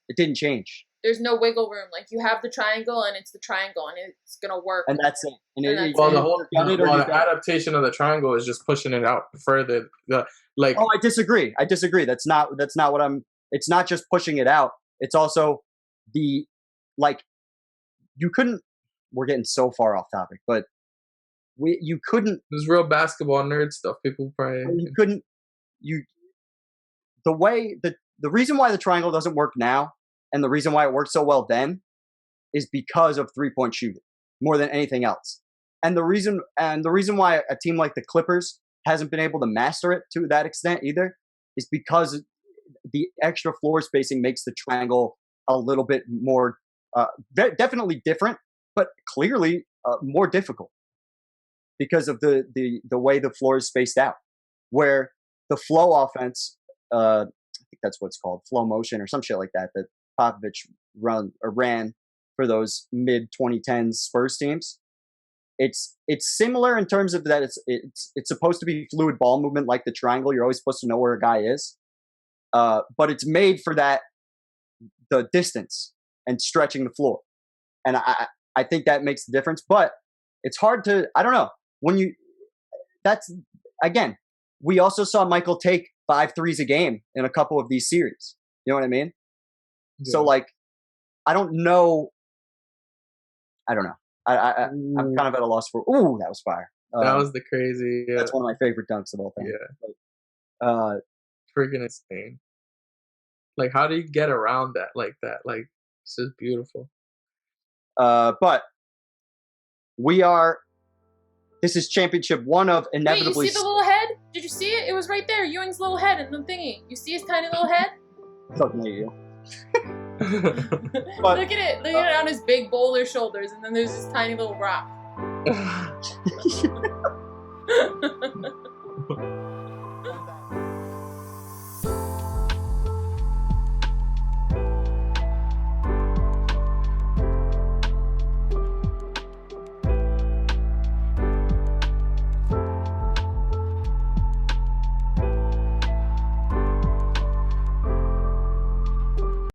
It didn't change. There's no wiggle room. Like, you have the triangle, and it's the triangle, and it's gonna work. And that's it. The adaptation of the triangle is just pushing it out further. Oh, I disagree. That's not what I'm. It's not just pushing it out. It's also you couldn't. We're getting so far off topic, but you couldn't. This is real basketball nerd stuff. People probably you couldn't. The reason why the triangle doesn't work now, and the reason why it worked so well then, is because of 3-point shooting more than anything else. And the reason why a team like the Clippers hasn't been able to master it to that extent either is because the extra floor spacing makes the triangle a little bit more, definitely different, but clearly more difficult because of the way the floor is spaced out. Where the flow offense, I think that's what it's called, flow motion or some shit like that Popovich ran for those mid 2010s Spurs teams. It's similar in terms of that it's supposed to be fluid ball movement like the triangle. You're always supposed to know where a guy is, but it's made for the distance and stretching the floor, and I think that makes the difference. But it's hard to, I don't know, again, we also saw Michael take 5 threes a game in a couple of these series. You know what I mean? Yeah. So I don't know. I'm kind of at a loss for. Ooh, that was fire. That was the crazy. Yeah. That's one of my favorite dunks of all time. Yeah. Freaking insane. Like, how do you get around that like that? Like, it's just beautiful. But this is championship 1 of inevitably. Wait, you see the little head? Did you see it? It was right there. Ewing's little head in the thingy. You see his tiny little head? Fucking you. Look at it. Look at it on his big boulder shoulders, and then there's this tiny little rock.